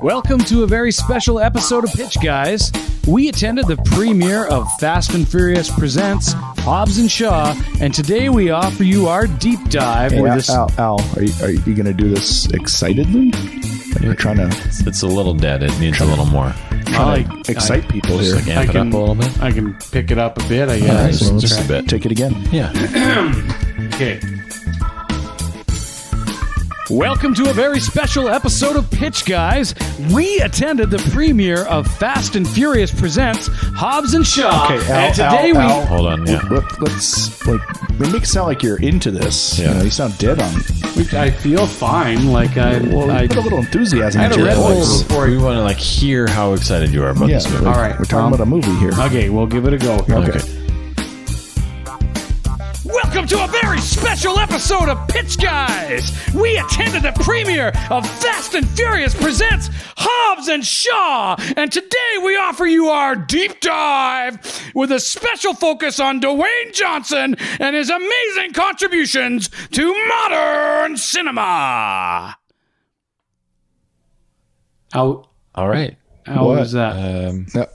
Welcome to a very special episode of Pitch Guys. We attended the premiere of Fast and Furious Presents Hobbs Shaw, and today we offer you our deep dive. Hey, Al, are you going to do this excitedly? You're trying to... It's a little dead. It needs a little more. Excite people here. Like amp it up a little bit. I can pick it up a bit, I guess. All right, so just a bit. Take it again. Yeah. Okay. Welcome to a very special episode of Pitch Guys. We attended the premiere of Fast and Furious Presents Hobbs Shaw. Okay, and today Al, hold on. Yeah. Let's it makes it sound like you're into this. Yeah. You sound dead on. I feel fine. Like I put a little enthusiasm I had into a Red your Bull voice. before. We want to hear how excited you are about this movie. All right. We're talking about a movie here. Okay, we'll give it a go. Okay. Welcome to a very special episode of Pitch Guys. We attended the premiere of Fast and Furious Presents Hobbs Shaw, and today we offer you our deep dive with a special focus on Dwayne Johnson and his amazing contributions to modern cinema. How All right. was that?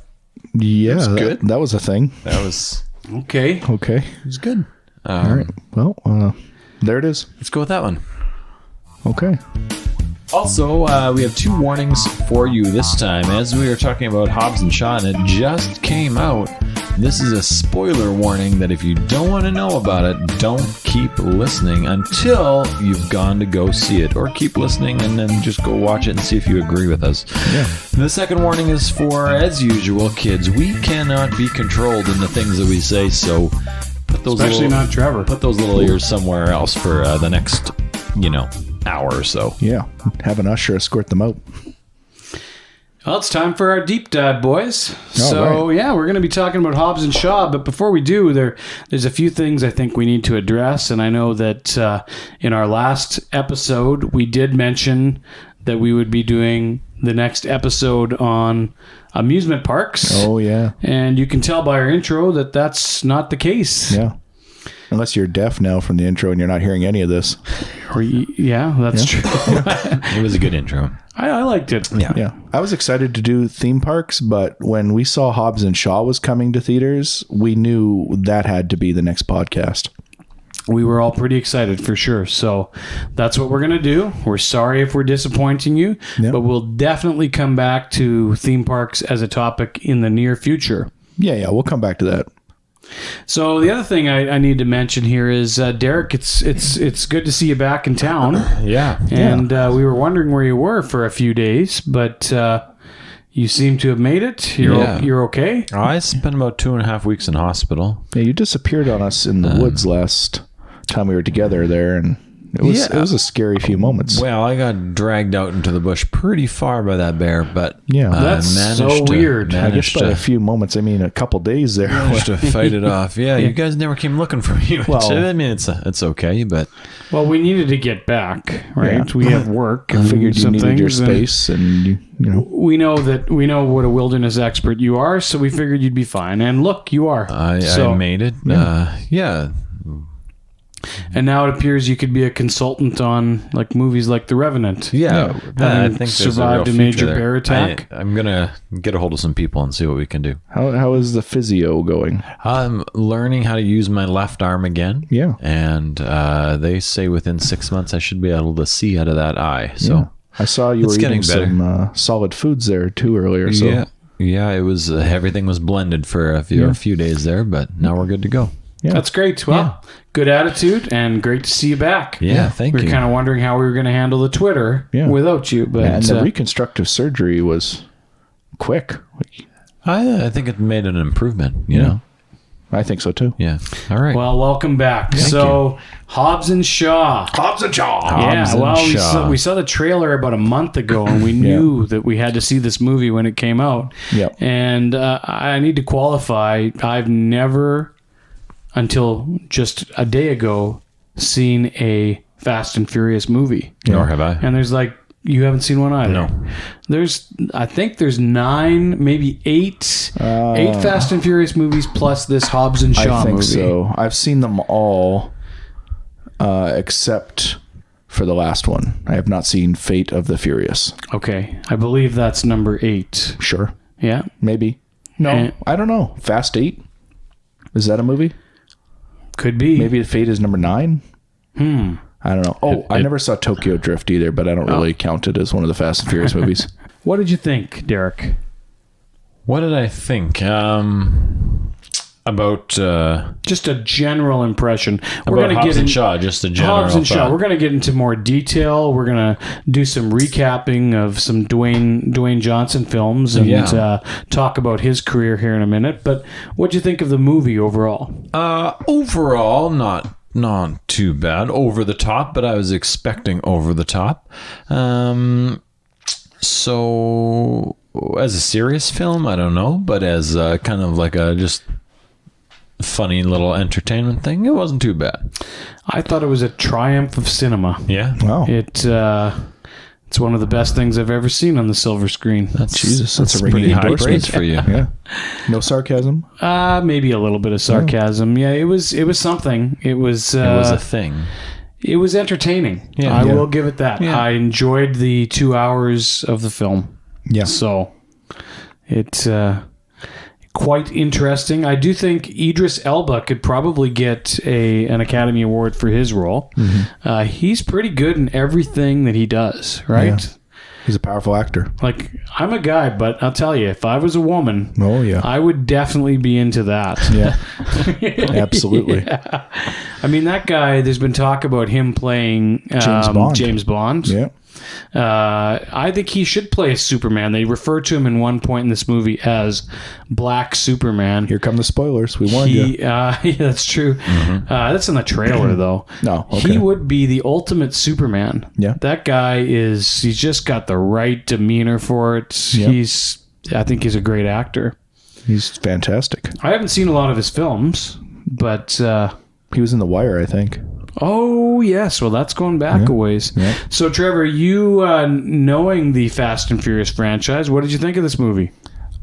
Yeah, good. that was a thing. That was Okay. Okay. it was good. All right. Well, there it is. Let's go with that one. Okay. Also, we have two warnings for you this time. As we are talking about Hobbs and Shaw, and it just came out, this is a spoiler warning that if you don't want to know about it, don't keep listening until you've gone to go see it. Or keep listening and then just go watch it and see if you agree with us. Yeah. The second warning is for, as usual, kids. We cannot be controlled in the things that we say, so put those Especially not Trevor. Put those little ears somewhere else for the next, hour or so. Yeah. Have an usher escort them out. Well, it's time for our deep dive, boys. Right. Yeah, we're going to be talking about Hobbs and Shaw, but before we do, there's a few things I think we need to address, and I know that in our last episode, we did mention that we would be doing the next episode on amusement parks. Oh, yeah. And you can tell by our intro that that's not the case. Yeah. Unless you're deaf now from the intro and you're not hearing any of this. Yeah, that's true. It was a good intro. I liked it. Yeah. I was excited to do theme parks, but when we saw Hobbs and Shaw was coming to theaters, we knew that had to be the next podcast. We were all pretty excited for sure. So that's what we're going to do. We're sorry if we're disappointing you, but we'll definitely come back to theme parks as a topic in the near future. Yeah, we'll come back to that. So the other thing I need to mention here is, Derek, it's good to see you back in town. Yeah. And we were wondering where you were for a few days, but you seem to have made it. You're okay? I spent about 2.5 weeks in hospital. Yeah, you disappeared on us in the woods last time we were together there, and it was a scary few moments. Well, I got dragged out into the bush pretty far by that bear, but that's so weird. I guess by a few moments, I mean a couple days there. Managed to fight it off. Yeah, you guys never came looking for me. Well, I mean, it's okay, but well, we needed to get back, right? Yeah. We have work. I figured you needed your things, space, and you know. We know what a wilderness expert you are, so we figured you'd be fine. And look, you are. I made it. Yeah. And now it appears you could be a consultant on movies like The Revenant. Yeah, I think survived a major bear attack. I'm gonna get a hold of some people and see what we can do. How is the physio going? I'm learning how to use my left arm again. Yeah, and they say within 6 months I should be able to see out of that eye. So I saw you were eating some solid foods there too earlier. So yeah, it was everything was blended for a few days there, but now we're good to go. Yeah. That's great. Well, good attitude and great to see you back. Yeah, thank you. We were kind of wondering how we were going to handle the Twitter without you. But and the reconstructive surgery was quick. I think it made an improvement, you know. I think so too. Yeah. All right. Well, welcome back. Thank you. Hobbs and Shaw. We saw the trailer about a month ago, and we knew that we had to see this movie when it came out. Yep. And I need to qualify. I've never, until just a day ago, seen a Fast and Furious movie. Nor have I. And there's you haven't seen one either. No. I think there's 9, maybe 8 Fast and Furious movies plus this Hobbs and Shaw movie. I think so. I've seen them all, except for the last one. I have not seen Fate of the Furious. Okay. I believe that's number 8. Sure. Yeah. Maybe. No, I don't know. Fast 8? Is that a movie? Could be. Maybe Fate is number 9? I don't know. Oh, I never saw Tokyo Drift either, but I don't really count it as one of the Fast and Furious movies. What did you think, Derek? What did I think? About just a general impression. We're about going to Hobbs get and Shaw, just a general Hobbs and Shaw. thought. We're going to get into more detail. We're going to do some recapping of some Dwayne Johnson films and talk about his career here in a minute. But what do you think of the movie overall? Overall, not too bad. Over the top, but I was expecting over the top. So as a serious film, I don't know, but as kind of like a just funny little entertainment thing, it wasn't too bad. I thought it was a triumph of cinema. Yeah. Wow. It's one of the best things I've ever seen on the silver screen. Jesus, that's a pretty ringing high endorsement. praise for you. Yeah. No sarcasm? Maybe a little bit of sarcasm. Yeah, it was something. It was a thing. It was entertaining. Yeah. I will give it that. Yeah. I enjoyed the 2 hours of the film. Yeah. So it's quite interesting. I do think Idris Elba could probably get an Academy Award for his role. Mm-hmm. He's pretty good in everything that he does, right? Yeah. He's a powerful actor. Like, I'm a guy, but I'll tell you, if I was a woman, Oh, yeah. I would definitely be into that. Yeah. Absolutely. Yeah. I mean, that guy, there's been talk about him playing James Bond. Yeah. I think he should play Superman. They refer to him in one point in this movie as Black Superman. Here come the spoilers. We warned you. Yeah, that's true. Mm-hmm. That's in the trailer, though. No, okay. He would be the ultimate Superman. Yeah. That guy he's just got the right demeanor for it. Yeah. I think he's a great actor. He's fantastic. I haven't seen a lot of his films, but... he was in The Wire, I think. Oh, yes. Well, that's going back a ways. Yeah. So, Trevor, you knowing the Fast and Furious franchise, what did you think of this movie?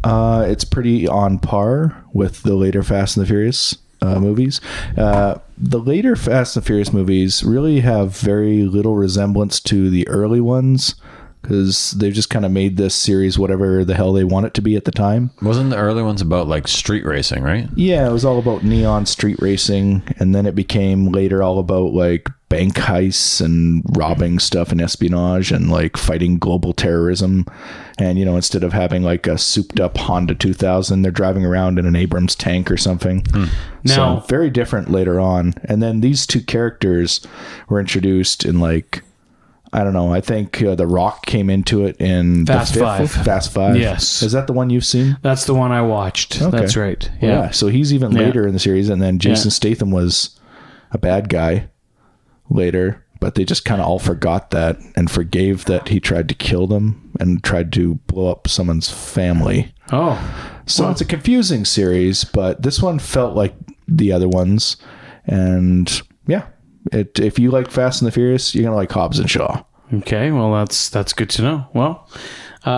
It's pretty on par with the later Fast and the Furious movies. The later Fast and Furious movies really have very little resemblance to the early ones because they've just kind of made this series whatever the hell they want it to be at the time. Wasn't the early ones about like street racing, right? Yeah, it was all about neon street racing, and then it became later all about like bank heists and robbing stuff and espionage and like fighting global terrorism. And, you know, instead of having like a souped up Honda 2000, they're driving around in an Abrams tank or something. Now, so very different later on. And then these two characters were introduced in like, I don't know. I think The Rock came into it in Fast Five. Fast Five. Yes. Is that the one you've seen? That's the one I watched. Okay. That's right. Yeah. So he's even later in the series. And then Jason Yeah. Statham was a bad guy later. But they just kind of all forgot that and forgave that he tried to kill them and tried to blow up someone's family. Oh. So it's a confusing series, but this one felt like the other ones. And yeah. If you like Fast and the Furious, you're gonna like Hobbs and Shaw. Okay, well that's good to know. Well,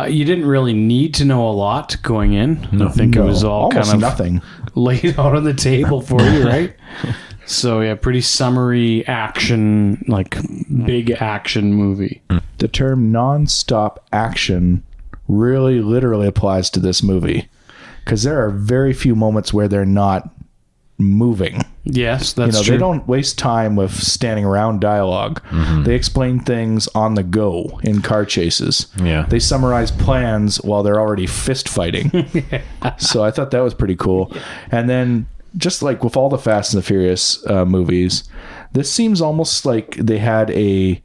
you didn't really need to know a lot going in. I think it was all almost kind of nothing laid out on the table for you, right? So yeah, pretty summary action, like big action movie. The term non-stop action really literally applies to this movie because there are very few moments where they're not moving. Yes, that's true. They don't waste time with standing around dialogue. Mm-hmm. They explain things on the go in car chases. Yeah. They summarize plans while they're already fist fighting. So I thought that was pretty cool. Yeah. And then just like with all the Fast and the Furious movies, this seems almost like they had a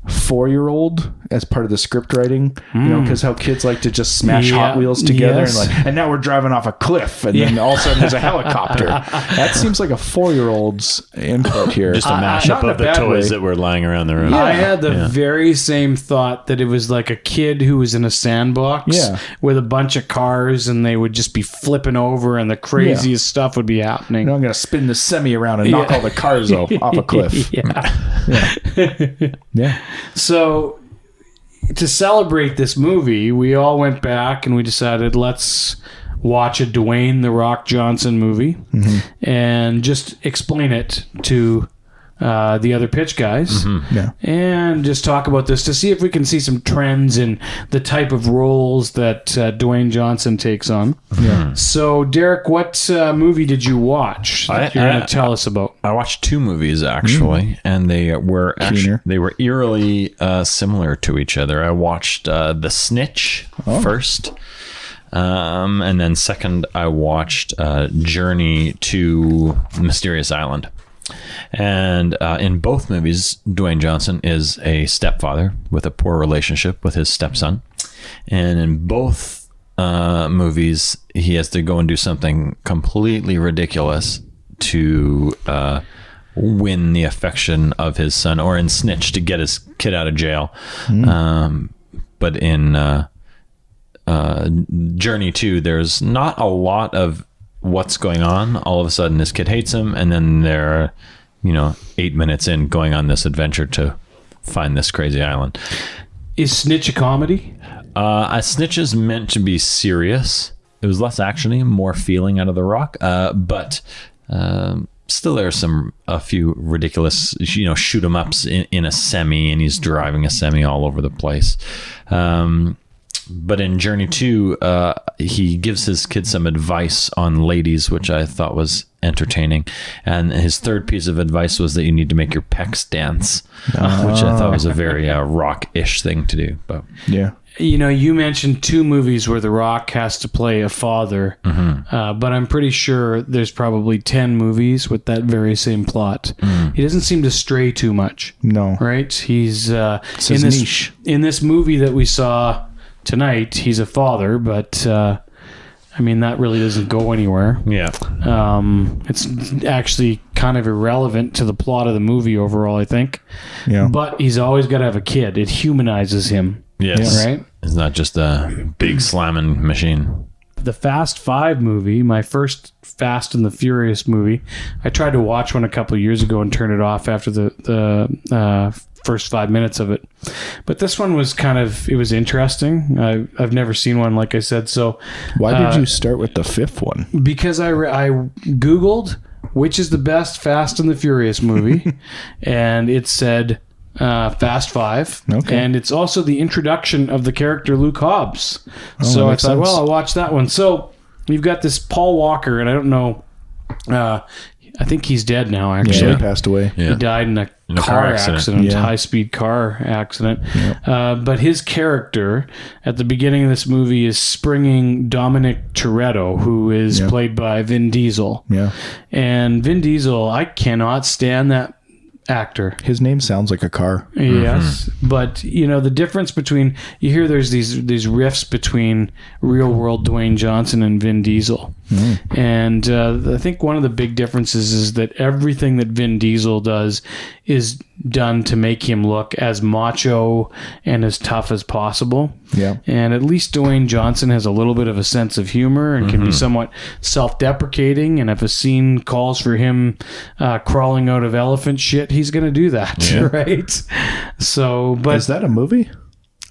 4-year-old as part of the script writing, because how kids like to just smash Hot Wheels together and now we're driving off a cliff and then all of a sudden there's a helicopter. That seems like a 4-year-old's input here. Just a mashup of the toys that were lying around the room. I had the very same thought that it was like a kid who was in a sandbox with a bunch of cars and they would just be flipping over and the craziest stuff would be happening. I'm going to spin the semi around and knock all the cars off a cliff. Yeah. So to celebrate this movie, we all went back and we decided let's watch a Dwayne "The Rock" Johnson movie and just explain it to the other pitch guys, Yeah. and just talk about this to see if we can see some trends in the type of roles that Dwayne Johnson takes on. Yeah. So, Derek, what movie did you watch that you're going to tell us about? I watched 2 movies actually, and they were eerily similar to each other. I watched The Snitch first, and then second I watched Journey to Mysterious Island. And in both movies, Dwayne Johnson is a stepfather with a poor relationship with his stepson, and in both movies he has to go and do something completely ridiculous to win the affection of his son, or in Snitch to get his kid out of jail. But in Journey 2, there's not a lot of what's going on. All of a sudden his kid hates him, and then they're 8 minutes in going on this adventure to find this crazy island. Is Snitch a comedy? Snitch is meant to be serious. It was less actiony, more feeling out of The Rock, but still there's a few ridiculous shoot 'em ups in a semi, and he's driving a semi all over the place. But in Journey 2, he gives his kid some advice on ladies, which I thought was entertaining. And his third piece of advice was that you need to make your pecs dance, which I thought was a very rock-ish thing to do. But Yeah. You mentioned 2 movies where The Rock has to play a father, but I'm pretty sure there's probably 10 movies with that very same plot. He doesn't seem to stray too much. No. Right? He's It's his niche. In this movie that we saw tonight, he's a father, but that really doesn't go anywhere. yeah, It's actually kind of irrelevant to the plot of the movie overall, I think. Yeah. But he's always got to have a kid. It humanizes him. yes, Right? It's not just a big slamming machine. The Fast 5 movie, my first Fast and the Furious movie, I tried to watch one a couple of years ago and turned it off after the first 5 minutes of it. But this one was it was interesting. I've never seen one, like I said. So Why did you start with the 5th one? because I Googled which is the best Fast and the Furious movie, and it said Fast 5. Okay. And it's also the introduction of the character Luke Hobbs. So that I makes thought, sense. well, I'll watch that one. So you've got this Paul Walker, and I don't know, I think he's dead now, actually. Yeah, he passed away. Yeah. He died in a In a car car accident. accident, Yeah. high-speed car accident. But his character at the beginning of this movie is springing Dominic Toretto, who is played by Vin Diesel. Yeah. And Vin Diesel, I cannot stand that actor. His name sounds like a car. Yes, but the difference between you hear there's these riffs between real world Dwayne Johnson and Vin Diesel, and I think one of the big differences is that everything that Vin Diesel does is done to make him look as macho and as tough as possible. Yeah. And at least Dwayne Johnson has a little bit of a sense of humor and can be somewhat self-deprecating. And if a scene calls for him crawling out of elephant shit, he's going to do that, right? So, but Is that a movie?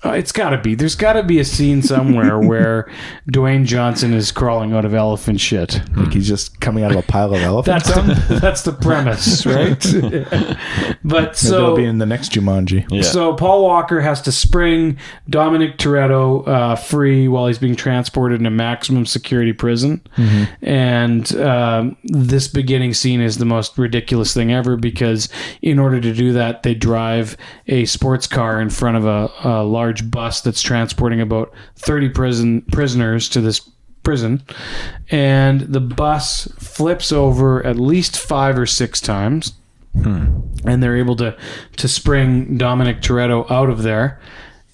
it's got to be. There's got to be a scene somewhere where Dwayne Johnson is crawling out of elephant shit. Like he's just coming out of a pile of elephants? That's the premise, right? But Maybe it'll so be in the next Jumanji. Yeah. So Paul Walker has to spring Dominic Toretto free while he's being transported in a maximum security prison. And this beginning scene is the most ridiculous thing ever, because in order to do that, they drive a sports car in front of a large bus that's transporting about 30 prisoners to this prison, and the bus flips over at least 5 or 6 times. And they're able to spring Dominic Toretto out of there.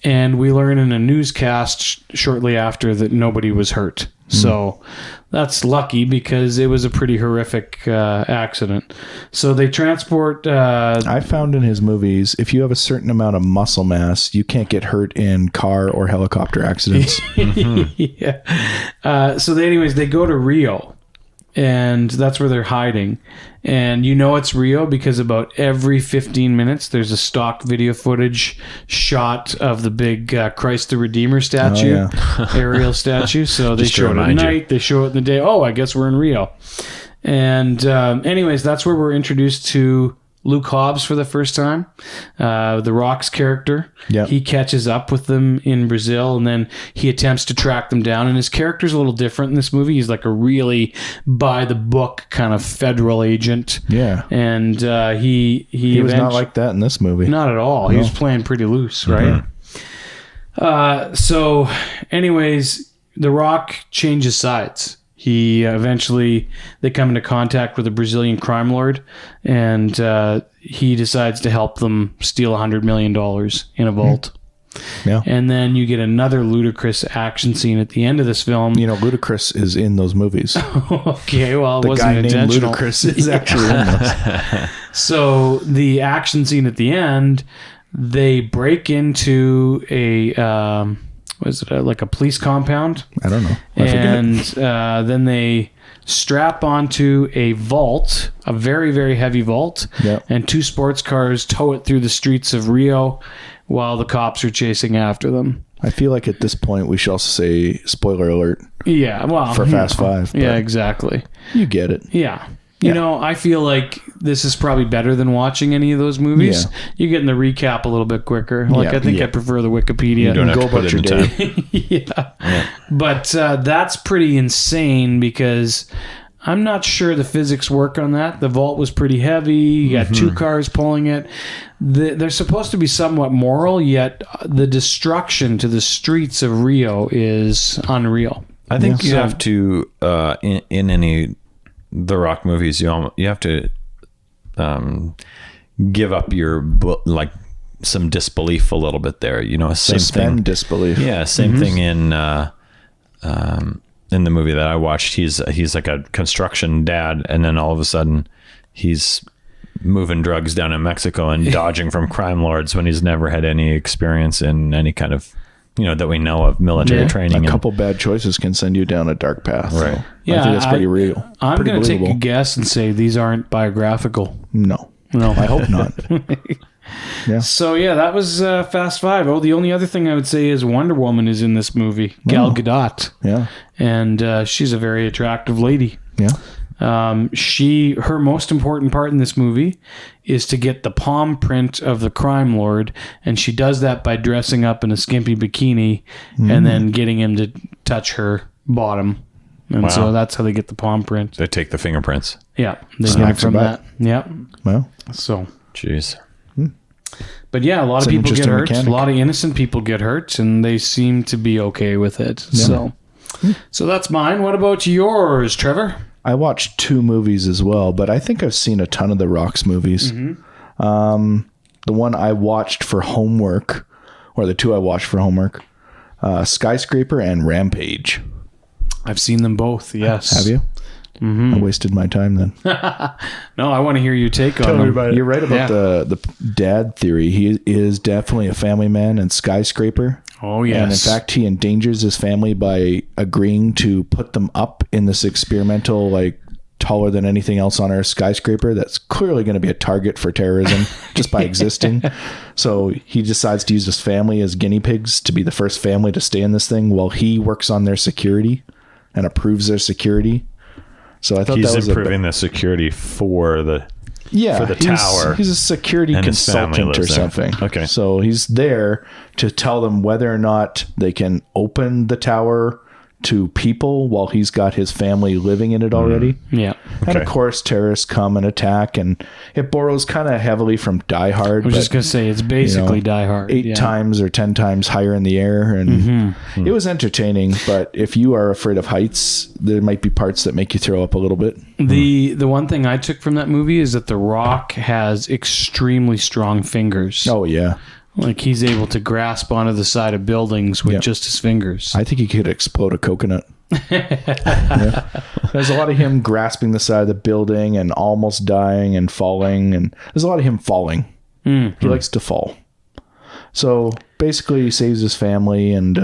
And we learn in a newscast shortly after that nobody was hurt. So that's lucky, because it was a pretty horrific accident. So they transport... I found in his movies, if you have a certain amount of muscle mass, you can't get hurt in car or helicopter accidents. yeah. So they go to Rio. And that's where they're hiding. And it's Rio because about every 15 minutes there's a stock video footage shot of the big Christ the Redeemer statue, aerial statue. So they Just to show it at remind you. night, they show it in the day. Oh, I guess we're in Rio. And anyways, that's where we're introduced to Luke Hobbs for the first time. The Rock's character. Yep. He catches up with them in Brazil, and then he attempts to track them down. And his character's a little different in this movie. He's like a really by-the-book kind of federal agent. Yeah. And he was not like that in this movie. Not at all. He was playing pretty loose, right? So, anyways, The Rock changes sides. He they come into contact with a Brazilian crime lord, and he decides to help them steal $100 million in a vault. Yeah. And then you get another ludicrous action scene at the end of this film. You know, Ludacris is in those movies. Okay, well, it The wasn't guy named intentional. Ludacris is actually in those. So the action scene at the end, they break into a like a police compound? I don't know. And then they strap onto a vault, a very, very heavy vault, Yep. and 2 sports cars tow it through the streets of Rio while the cops are chasing after them. I feel like at this point we should also say spoiler alert Yeah, well, for Fast Five. but Yeah, exactly. You get it. Yeah. You know, I feel like this is probably better than watching any of those movies. Yeah. You're getting the recap a little bit quicker. Like, Yeah, I think yeah. I prefer the Wikipedia. You don't have Go to put about it in your time. Yeah. But that's pretty insane because I'm not sure the physics work on that. The vault was pretty heavy. You got 2 cars pulling it. They're supposed to be somewhat moral, yet the destruction to the streets of Rio is unreal. I think you have to, in any The Rock movies, you have to give up your some disbelief a little bit there. You know, same Suspend thing. disbelief. Yeah, same thing in the movie that I watched. He's like a construction dad, and then all of a sudden he's moving drugs down in Mexico and dodging from crime lords when he's never had any experience in any kind of, that we know of military training. A couple bad choices can send you down a dark path. Right. So Yeah, I think that's pretty real. I'm Pretty going to take a believable. guess and say these aren't biographical. No. No. I hope not. So, yeah, that was Fast Five. Oh, the only other thing I would say is Wonder Woman is in this movie. Gal Gadot. Yeah. And she's a very attractive lady. Yeah. Her most important part in this movie is to get the palm print of the crime lord, and she does that by dressing up in a skimpy bikini and then getting him to touch her bottom. And so that's how they get the palm print. They take the fingerprints. Yeah, they get it Snacks from are that. Yeah. Well, So, Jeez. but yeah, a lot of an people get interesting hurt. mechanic. A lot of innocent people get hurt, and they seem to be okay with it. So that's mine. What about yours, Trevor? I watched 2 movies as well, but I think I've seen a ton of the Rock's movies. The one I watched for homework, or the 2 I watched for homework, Skyscraper and Rampage. I've seen them both. Yes. Have you? I wasted my time then. No, I want to hear your take on them. You're right about the dad theory. He is definitely a family man and Skyscraper. Oh, yes. And in fact, he endangers his family by agreeing to put them up in this experimental, taller than anything else on Earth skyscraper that's clearly going to be a target for terrorism just by existing. So he decides to use his family as guinea pigs to be the first family to stay in this thing while he works on their security and approves their security. So I thought He's that was improving the security for the tower. He's a security and his family consultant or lives there. something. Okay. So he's there to tell them whether or not they can open the tower to people while he's got his family living in it already. Yeah. And of course, terrorists come and attack, and it borrows kind of heavily from Die Hard. I was just going to say, it's basically Die Hard. 8 times or 10 times higher in the air. And it was entertaining, but if you are afraid of heights, there might be parts that make you throw up a little bit. The one thing I took from that movie is that The Rock has extremely strong fingers. Oh, yeah. Like he's able to grasp onto the side of buildings with just his fingers. I think he could explode a coconut. Yeah. There's a lot of him grasping the side of the building and almost dying and falling. And there's a lot of him falling. He likes to fall. So basically he saves his family and,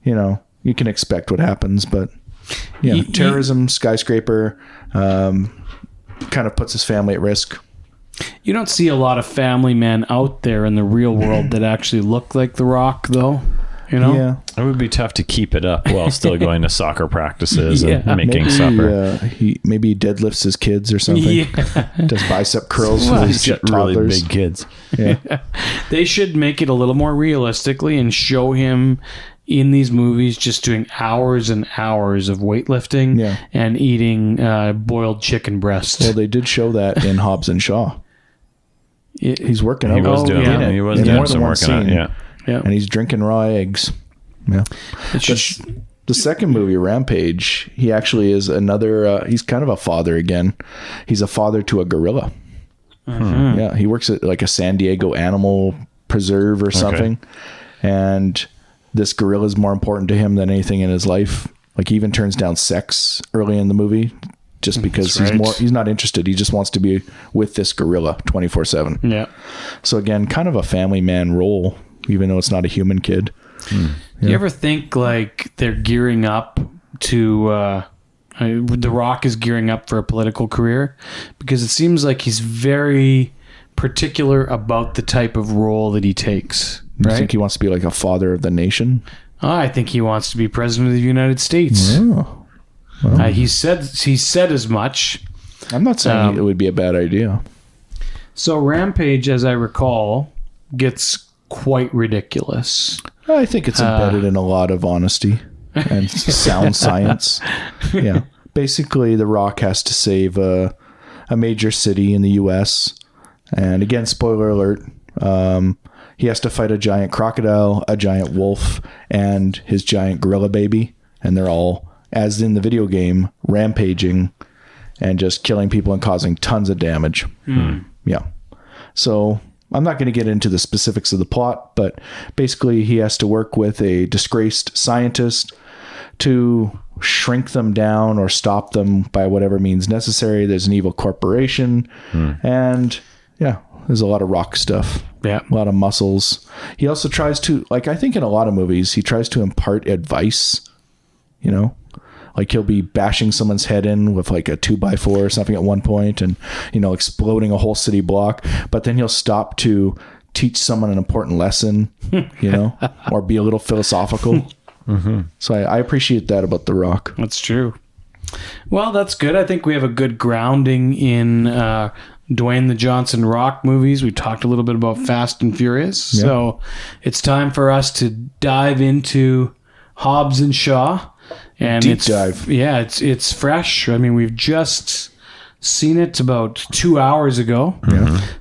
you can expect what happens. But terrorism, skyscraper, kind of puts his family at risk. You don't see a lot of family men out there in the real world that actually look like The Rock, though. you know? Yeah. It would be tough to keep it up while still going to soccer practices and making Maybe supper. he deadlifts his kids or something. Yeah. Does bicep curls Well, for He's his got really toddlers. big kids. Yeah. They should make it a little more realistically and show him in these movies just doing hours and hours of weightlifting and eating boiled chicken breast. Well, they did show that in Hobbs and Shaw. He's working out. He was doing in it. He was In doing more than some one working out. scene. Yeah. Yeah. And he's drinking raw eggs. Yeah. It should, The second movie, Rampage, he actually is another, he's kind of a father again. He's a father to a gorilla. Yeah, he works at like a San Diego animal preserve or something. And this gorilla is more important to him than anything in his life. Like he even turns down sex early in the movie just because he's not interested. He just wants to be with this gorilla 24/7. yeah. So again, kind of a family man role, even though it's not a human kid. Do you ever think like they're gearing up to The Rock is gearing up for a political career? Because it seems like he's very particular about the type of role that he takes. I Right? think he wants to be like a father of the nation. I think he wants to be president of the United States. Oh. He said as much. I'm not saying it would be a bad idea. So Rampage, as I recall, gets quite ridiculous. I think it's embedded in a lot of honesty and sound science. Yeah. Basically, The Rock has to save a major city in the U.S. And again, spoiler alert, he has to fight a giant crocodile, a giant wolf, and his giant gorilla baby. And they're all, as in the video game, rampaging and just killing people and causing tons of damage. Yeah. So I'm not going to get into the specifics of the plot, but basically he has to work with a disgraced scientist to shrink them down or stop them by whatever means necessary. There's an evil corporation and there's a lot of rock stuff. Yeah. A lot of muscles. He also tries to, like I think in a lot of movies, he tries to impart advice, you know? Like he'll be bashing someone's head in with like a 2x4 or something at one point and, you know, exploding a whole city block. But then he'll stop to teach someone an important lesson, you know, or be a little philosophical. So I appreciate that about The Rock. That's true. Well, that's good. I think we have a good grounding in Dwayne the Johnson Rock movies. We talked a little bit about Fast and Furious. So it's time for us to dive into Hobbs and Shaw. And Deep dive. Yeah, it's fresh. I mean, we've just seen it about 2 hours ago.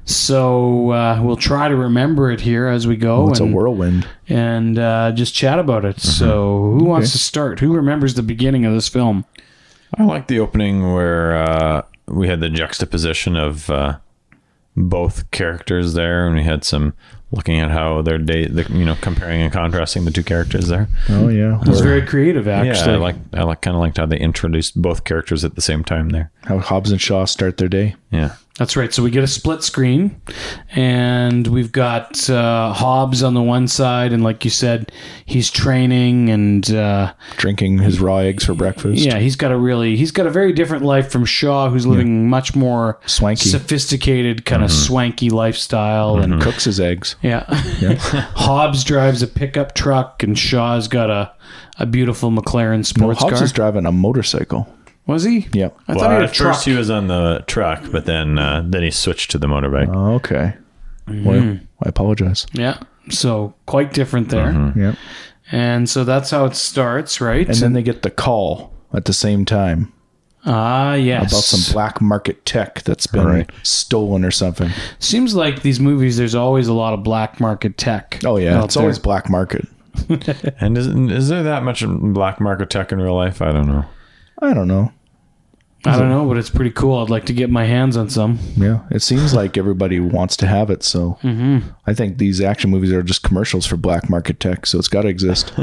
So we'll try to remember it here as we go. It's a whirlwind. And just chat about it. So who wants to start? Who remembers the beginning of this film? I like the opening where we had the juxtaposition of both characters there, and we had some looking at how their comparing and contrasting the two characters there. Oh yeah. It was very creative, actually. I kind of liked how they introduced both characters at the same time there. How Hobbs and Shaw start their day. Yeah. That's right. So we get a split screen, and we've got Hobbs on the one side, and like you said, he's training and Drinking his raw eggs for breakfast. yeah, he's got a very different life from Shaw, who's living much more Swanky. sophisticated, kind of swanky lifestyle, and Cooks his eggs. yeah. Hobbs drives a pickup truck, and Shaw's got a beautiful McLaren sports Hobbs car. is driving a motorcycle. Was he? Yeah. I thought he had a at truck. first he was on the truck, but then he switched to the motorbike. Oh, okay. Well, I apologize. Yeah. So quite different there. Yeah. And so that's how it starts, right? And then they get the call at the same time Yes. about some black market tech that's been stolen or something. Seems like these movies, there's always a lot of black market tech. Oh yeah, out it's there. always black market. And is there that much black market tech in real life? I don't know. I don't know. I don't know, but it's pretty cool. I'd like to get my hands on some. Yeah, it seems like everybody wants to have it. So I think these action movies are just commercials for black market tech. So it's got to exist.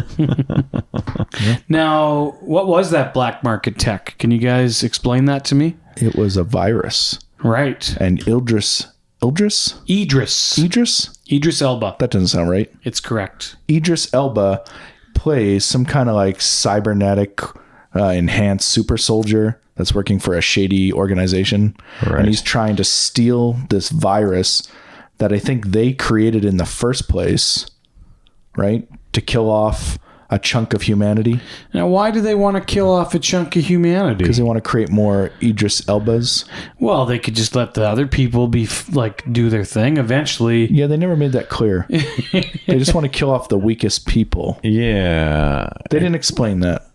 Now, what was that black market tech? Can you guys explain that to me? It was a virus, Right. and Idris Idris Elba. That doesn't sound right. It's correct. Idris Elba plays some kind of like cybernetic enhanced super soldier that's working for a shady organization. And he's trying to steal this virus that I think they created in the first place. right? To kill off a chunk of humanity. Now, why do they want to kill off a chunk of humanity? Because they want to create more Idris Elbas. Well, they could just let the other people be do their thing. Eventually, Yeah, they never made that clear. They just want to kill off the weakest people. Yeah. They didn't explain that.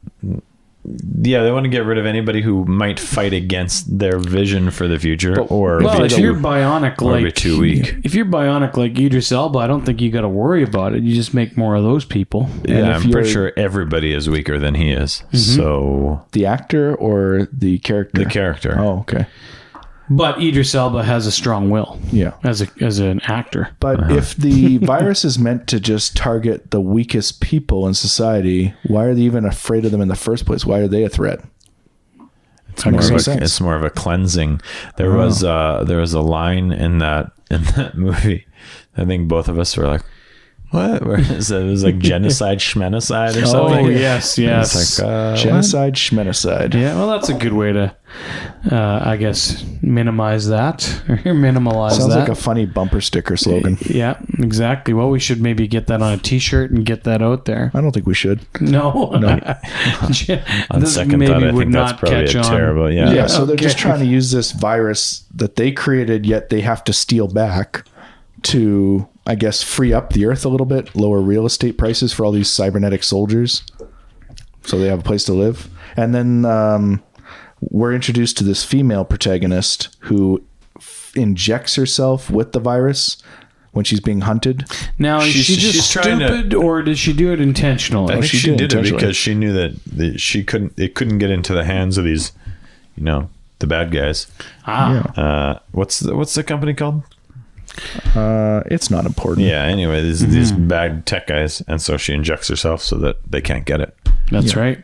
Yeah, they want to get rid of anybody who might fight against their vision for the future. if you're bionic, or be like too weak. If you're bionic like Idris Elba, I don't think you got to worry about it. You just make more of those people. Yeah, I'm pretty sure everybody is weaker than he is. So The actor or the character? the character. Oh, okay. But Idris Elba has a strong will. Yeah. As an actor. But if the virus is meant to just target the weakest people in society, why are they even afraid of them in the first place? Why are they a threat? It's more of a cleansing. There was a line in that movie. I think both of us were like, what? Where is it? It was like genocide, schmenocide or something. Oh, yes. It's like, Genocide, schmenocide. Yeah, well, that's a good way to, I guess, minimize that or minimalize Sounds that. like a funny bumper sticker slogan. Yeah, exactly. Well, we should maybe get that on a T-shirt and get that out there. I don't think we should. No. on second thought, I think that's probably terrible. Yeah. Yeah, so they're just trying to use this virus that they created, yet they have to steal back to, I guess, free up the earth a little bit, lower real estate prices for all these cybernetic soldiers so they have a place to live. And then we're introduced to this female protagonist who injects herself with the virus when she's being hunted. Now, is she just stupid, or did she do it intentionally? I think she did it because she knew that it couldn't get into the hands of these, the bad guys. What's the company called? It's not important. Yeah, anyway, these bad tech guys, and so she injects herself so that they can't get it. That's right.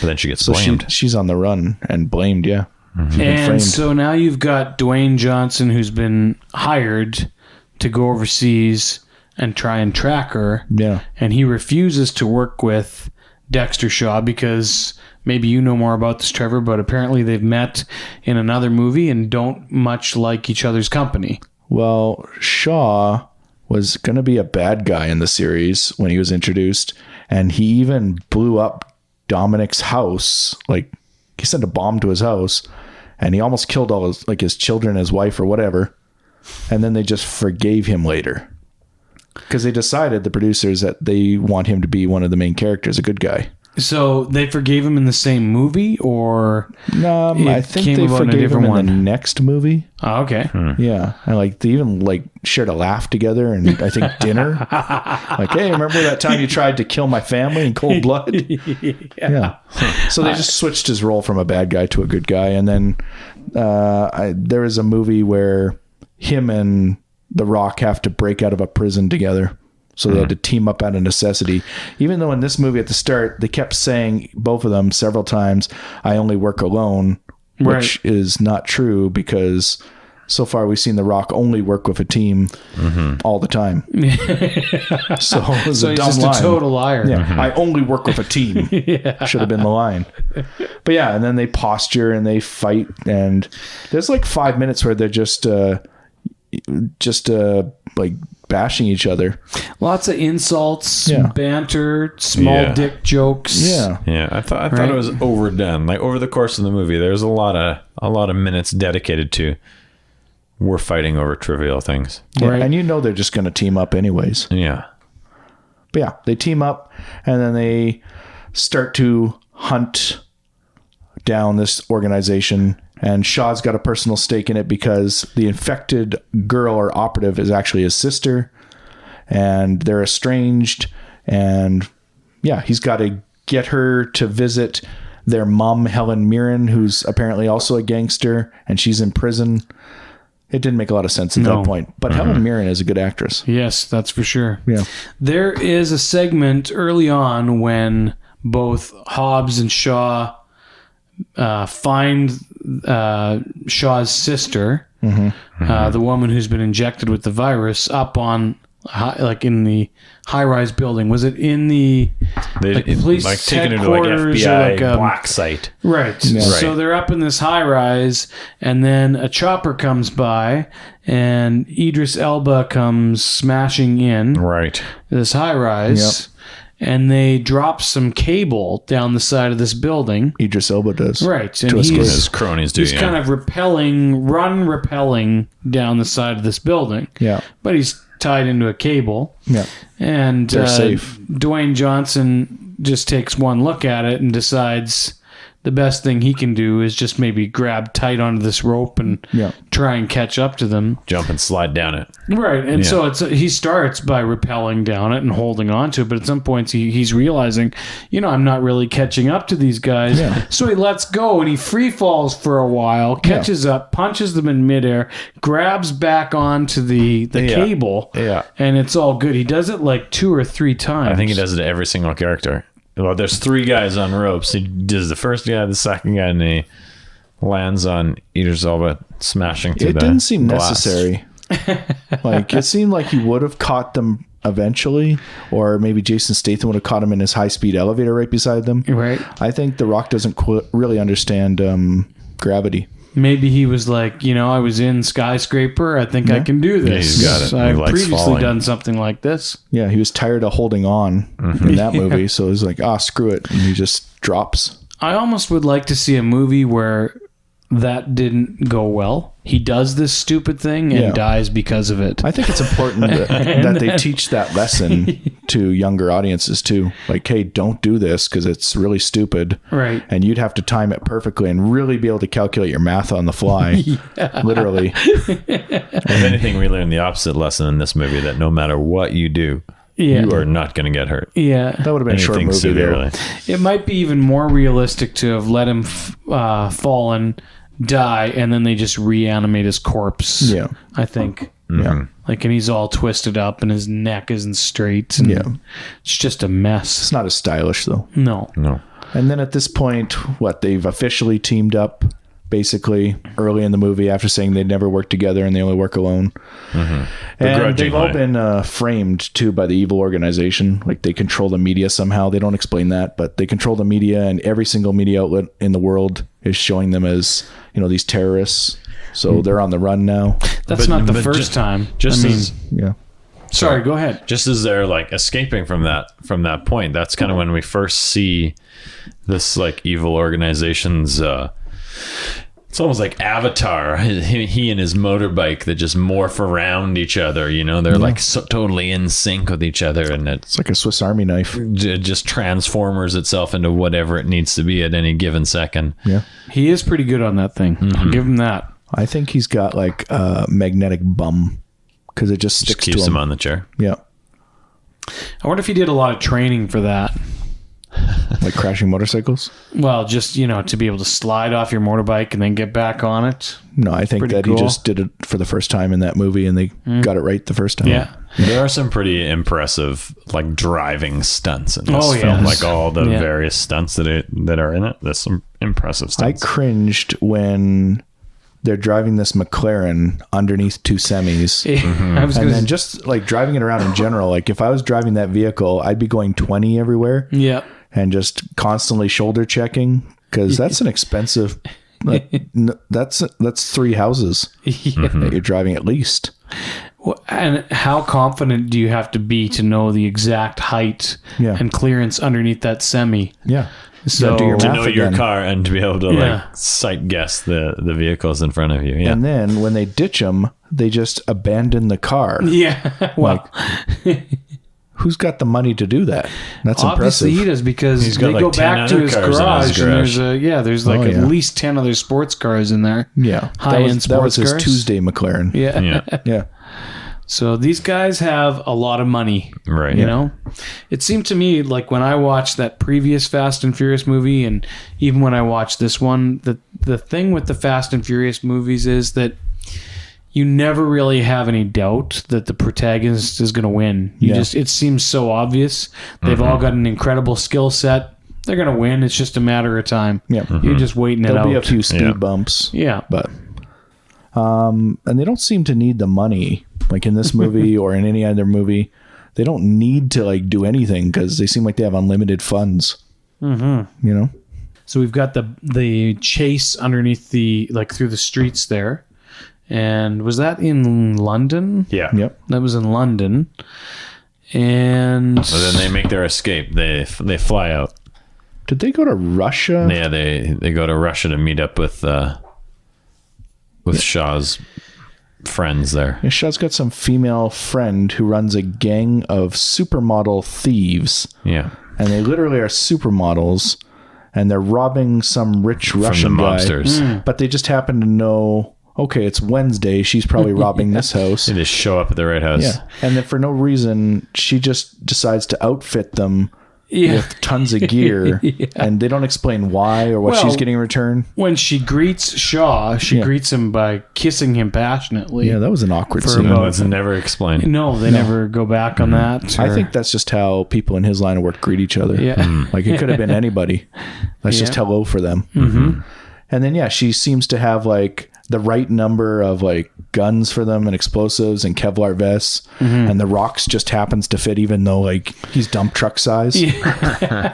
But then she gets So blamed. she's on the run and blamed, yeah. And so now you've got Dwayne Johnson, who's been hired to go overseas and try and track her. Yeah. And he refuses to work with Dexter Shaw because maybe you know more about this, Trevor, but apparently they've met in another movie and don't much like each other's company. Well, Shaw was going to be a bad guy in the series when he was introduced, and he even blew up Dominic's house. Like, he sent a bomb to his house, and he almost killed all his children, his wife, or whatever. And then they just forgave him later because they decided, the producers, that they want him to be one of the main characters, a good guy. So they forgave him in the same movie, or I think they forgave him in the next movie. Oh, okay. Yeah, and they even shared a laugh together, and I think dinner. Hey, remember that time you tried to kill my family in cold blood? Yeah. So they just switched his role from a bad guy to a good guy, and then there is a movie where him and The Rock have to break out of a prison together. So they had to team up out of necessity. Even though in this movie at the start, they kept saying, both of them several times, I only work alone, which is not true because so far we've seen The Rock only work with a team all the time. So it was a dumb he's just line. a total liar. Yeah, I only work with a team. Should have been the line. But yeah, and then they posture and they fight. And there's 5 minutes where they're just bashing each other. Lots of insults, banter, small dick jokes. Yeah. I thought it was overdone. Over the course of the movie, there's a lot of minutes dedicated to we're fighting over trivial things. Yeah, right. And they're just going to team up anyways. Yeah. But yeah, they team up and then they start to hunt down this organization. And Shaw's got a personal stake in it because the infected girl or operative is actually his sister, and they're estranged. And yeah, he's got to get her to visit their mom, Helen Mirren, who's apparently also a gangster, and she's in prison. It didn't make a lot of sense at that point. But Helen Mirren is a good actress. Yes, that's for sure. Yeah. There is a segment early on when both Hobbs and Shaw find Shaw's sister, the woman who's been injected with the virus, up on like in the high-rise building? Was it in the police like taken into headquarters FBI or black site? Right. Yeah. So they're up in this high-rise, and then a chopper comes by, and Idris Elba comes smashing in Right. this high-rise, and they drop some cable down the side of this building. Idris Elba does. Right. And To escape. His cronies do. he's kind of rappelling down the side of this building. Yeah. But he's tied into a cable. Yeah. And They're safe. Dwayne Johnson just takes one look at it and decides the best thing he can do is just maybe grab tight onto this rope and try and catch up to them. jump and slide down it. Right. And so he starts by rappelling down it and holding on to it. But at some points he's realizing, I'm not really catching up to these guys. Yeah. So he lets go and he free falls for a while, catches up, punches them in midair, grabs back onto the cable. Yeah. And it's all good. He does it like 2 or 3 times. I think he does it to every single character. Well, there's 3 guys on ropes. He does the first guy, the second guy, and he lands on Idris Elba smashing through It the didn't seem glass. necessary. Like, it seemed like he would have caught them eventually, or maybe Jason Statham would have caught him in his high-speed elevator right beside them. Right. I think The Rock doesn't really understand gravity. Maybe he was like, I was in Skyscraper. I think I can do this. he's got it. He I've likes previously falling. done something like this. Yeah, he was tired of holding on in that movie, so he's like, screw it, and he just drops. I almost would like to see a movie where that didn't go well. He does this stupid thing and dies because of it. I think it's important that they teach that lesson to younger audiences too. Like, hey, don't do this because it's really stupid. Right. And you'd have to time it perfectly and really be able to calculate your math on the fly. Literally. If anything, we learned the opposite lesson in this movie, that no matter what you do, you are not going to get hurt. Yeah. That would have been a short Anything movie severely. though. It might be even more realistic to have let him fall and die, and then they just reanimate his corpse. Yeah. I think. Yeah. Like, and he's all twisted up, and his neck isn't straight. And it's just a mess. It's not as stylish though. No. And then at this point, they've officially teamed up basically early in the movie after saying they'd never work together and they only work alone. And they've all been framed too by the evil organization. Like, they control the media somehow. They don't explain that, but they control the media, and every single media outlet in the world is showing them as, these terrorists. So they're on the run now. That's not the first time. Yeah. Sorry, go ahead. Just as they're like escaping from that point, that's kind of when we first see this like evil organization's it's almost like Avatar, he and his motorbike that just morph around each other, they're like so totally in sync with each other, and It's like a Swiss Army knife. it just transformers itself into whatever it needs to be at any given second. Yeah. He is pretty good on that thing. I'll give him that. I think he's got like a magnetic bum because it just sticks Keeps to him him. on the chair. Yeah. I wonder if he did a lot of training for that. Like crashing motorcycles. Well, just, to be able to slide off your motorbike and then get back on it. No, I think Pretty that cool. he just did it for the first time in that movie and they got it right the first time. Yeah. There are some pretty impressive like driving stunts in this Oh, film. yes. Like all the Yeah. various stunts that are in it. There's some impressive I stunts. cringed when they're driving this McLaren underneath 2 semis. I was And going then to... just like driving it around in general, like if I was driving that vehicle, I'd be going 20 everywhere Yeah. and just constantly shoulder checking because that's an expensive. That's 3 houses that you're driving at least. And how confident do you have to be to know the exact height and clearance underneath that semi? Yeah. So do your to math know your again. car and to be able to Yeah. like sight guess the vehicles in front of you. Yeah. And then when they ditch them, they just abandon the car. Yeah. Well, Who's got the money to do that? That's obviously impressive. he does, because He's they got, like, go 10 back to other his cars in his garage, and garage. there's like Oh, yeah. at least 10 other sports cars in there. Yeah. High-end that was sports his cars. Tuesday McLaren. Yeah. Yeah. Yeah. So these guys have a lot of money. Right. You know? It seemed to me like when I watched that previous Fast and Furious movie, and even when I watched this one, the thing with the Fast and Furious movies is that you never really have any doubt that the protagonist is going to win. It seems so obvious. They've all got an incredible skill set. They're going to win. It's just a matter of time. Yeah. You're just waiting it There'll out. be a few speed bumps. Yeah. But And they don't seem to need the money, like in this movie or in any other movie. They don't need to like do anything because they seem like they have unlimited funds. Mm-hmm. You know? So we've got the chase underneath through the streets there. And was that in London? Yeah. Yep. That was in London. And then they make their escape. They fly out. Did they go to Russia? Yeah, they go to Russia to meet up with Shaw's friends there. Yeah, Shaw's got some female friend who runs a gang of supermodel thieves. Yeah. And they literally are supermodels, and they're robbing some rich Russian From the guy. mobsters. But they just happen to know, okay, it's Wednesday. She's probably robbing this house. They just show up at the right house. Yeah. And then for no reason, she just decides to outfit them with tons of gear. And they don't explain why or what she's getting in return. when she greets Shaw, she greets him by kissing him passionately. Yeah, that was an awkward For scene. about- No, it's never explained. No, they never go back on that. I or- think that's just how people in his line of work greet each other. Yeah. Like it could have been anybody. That's just hello for them. Mm-hmm. And then, she seems to have like the right number of like guns for them and explosives and Kevlar vests. And the rocks just happens to fit even though like he's dump truck size.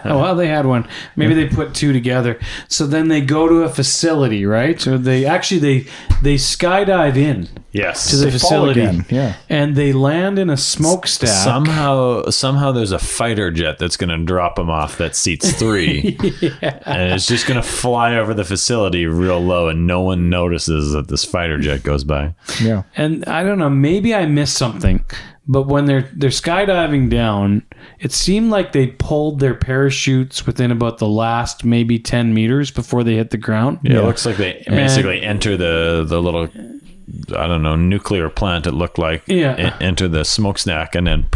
Well, they had one. Maybe they put two together. So then they go to a facility, right? So they skydive in Yes. to the They fall facility. again, yeah. And they land in a smokestack. Somehow there's a fighter jet that's going to drop them off that seats 3. And it's just going to fly over the facility real low, and no one notices that this fighter jet goes by. Yeah. And I don't know, maybe I missed something, but when they're skydiving down, it seemed like they pulled their parachutes within about the last maybe 10 meters before they hit the ground. Yeah, it looks like they basically enter the little, I don't know, nuclear plant. It looked like enter the smokestack, and then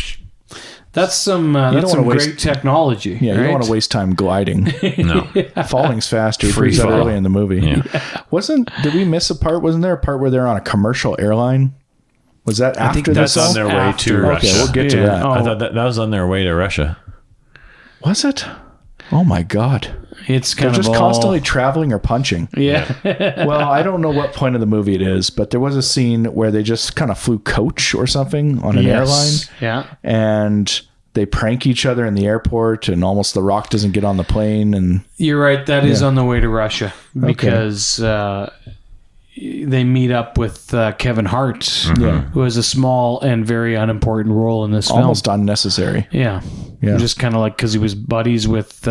That's some great technology. Yeah, you right? don't want to waste time gliding. no. Falling's faster. He Free proves that fall. early in the movie. Yeah. Did we miss a part? Wasn't there a part where they're on a commercial airline? Was that I think after that's this? on their way After. to Okay, Russia. Okay, we'll get to that. Oh. I thought that was on their way to Russia. Was it? Oh my God. It's They're kind just of constantly traveling or punching. Yeah. Well, I don't know what point of the movie it is, but there was a scene where they just kind of flew coach or something on an airline. Yeah. And they prank each other in the airport, and almost The Rock doesn't get on the plane. And You're right. That is on the way to Russia because they meet up with Kevin Hart, who has a small and very unimportant role in this film. almost unnecessary. Yeah. Yeah. Just kind of like because he was buddies with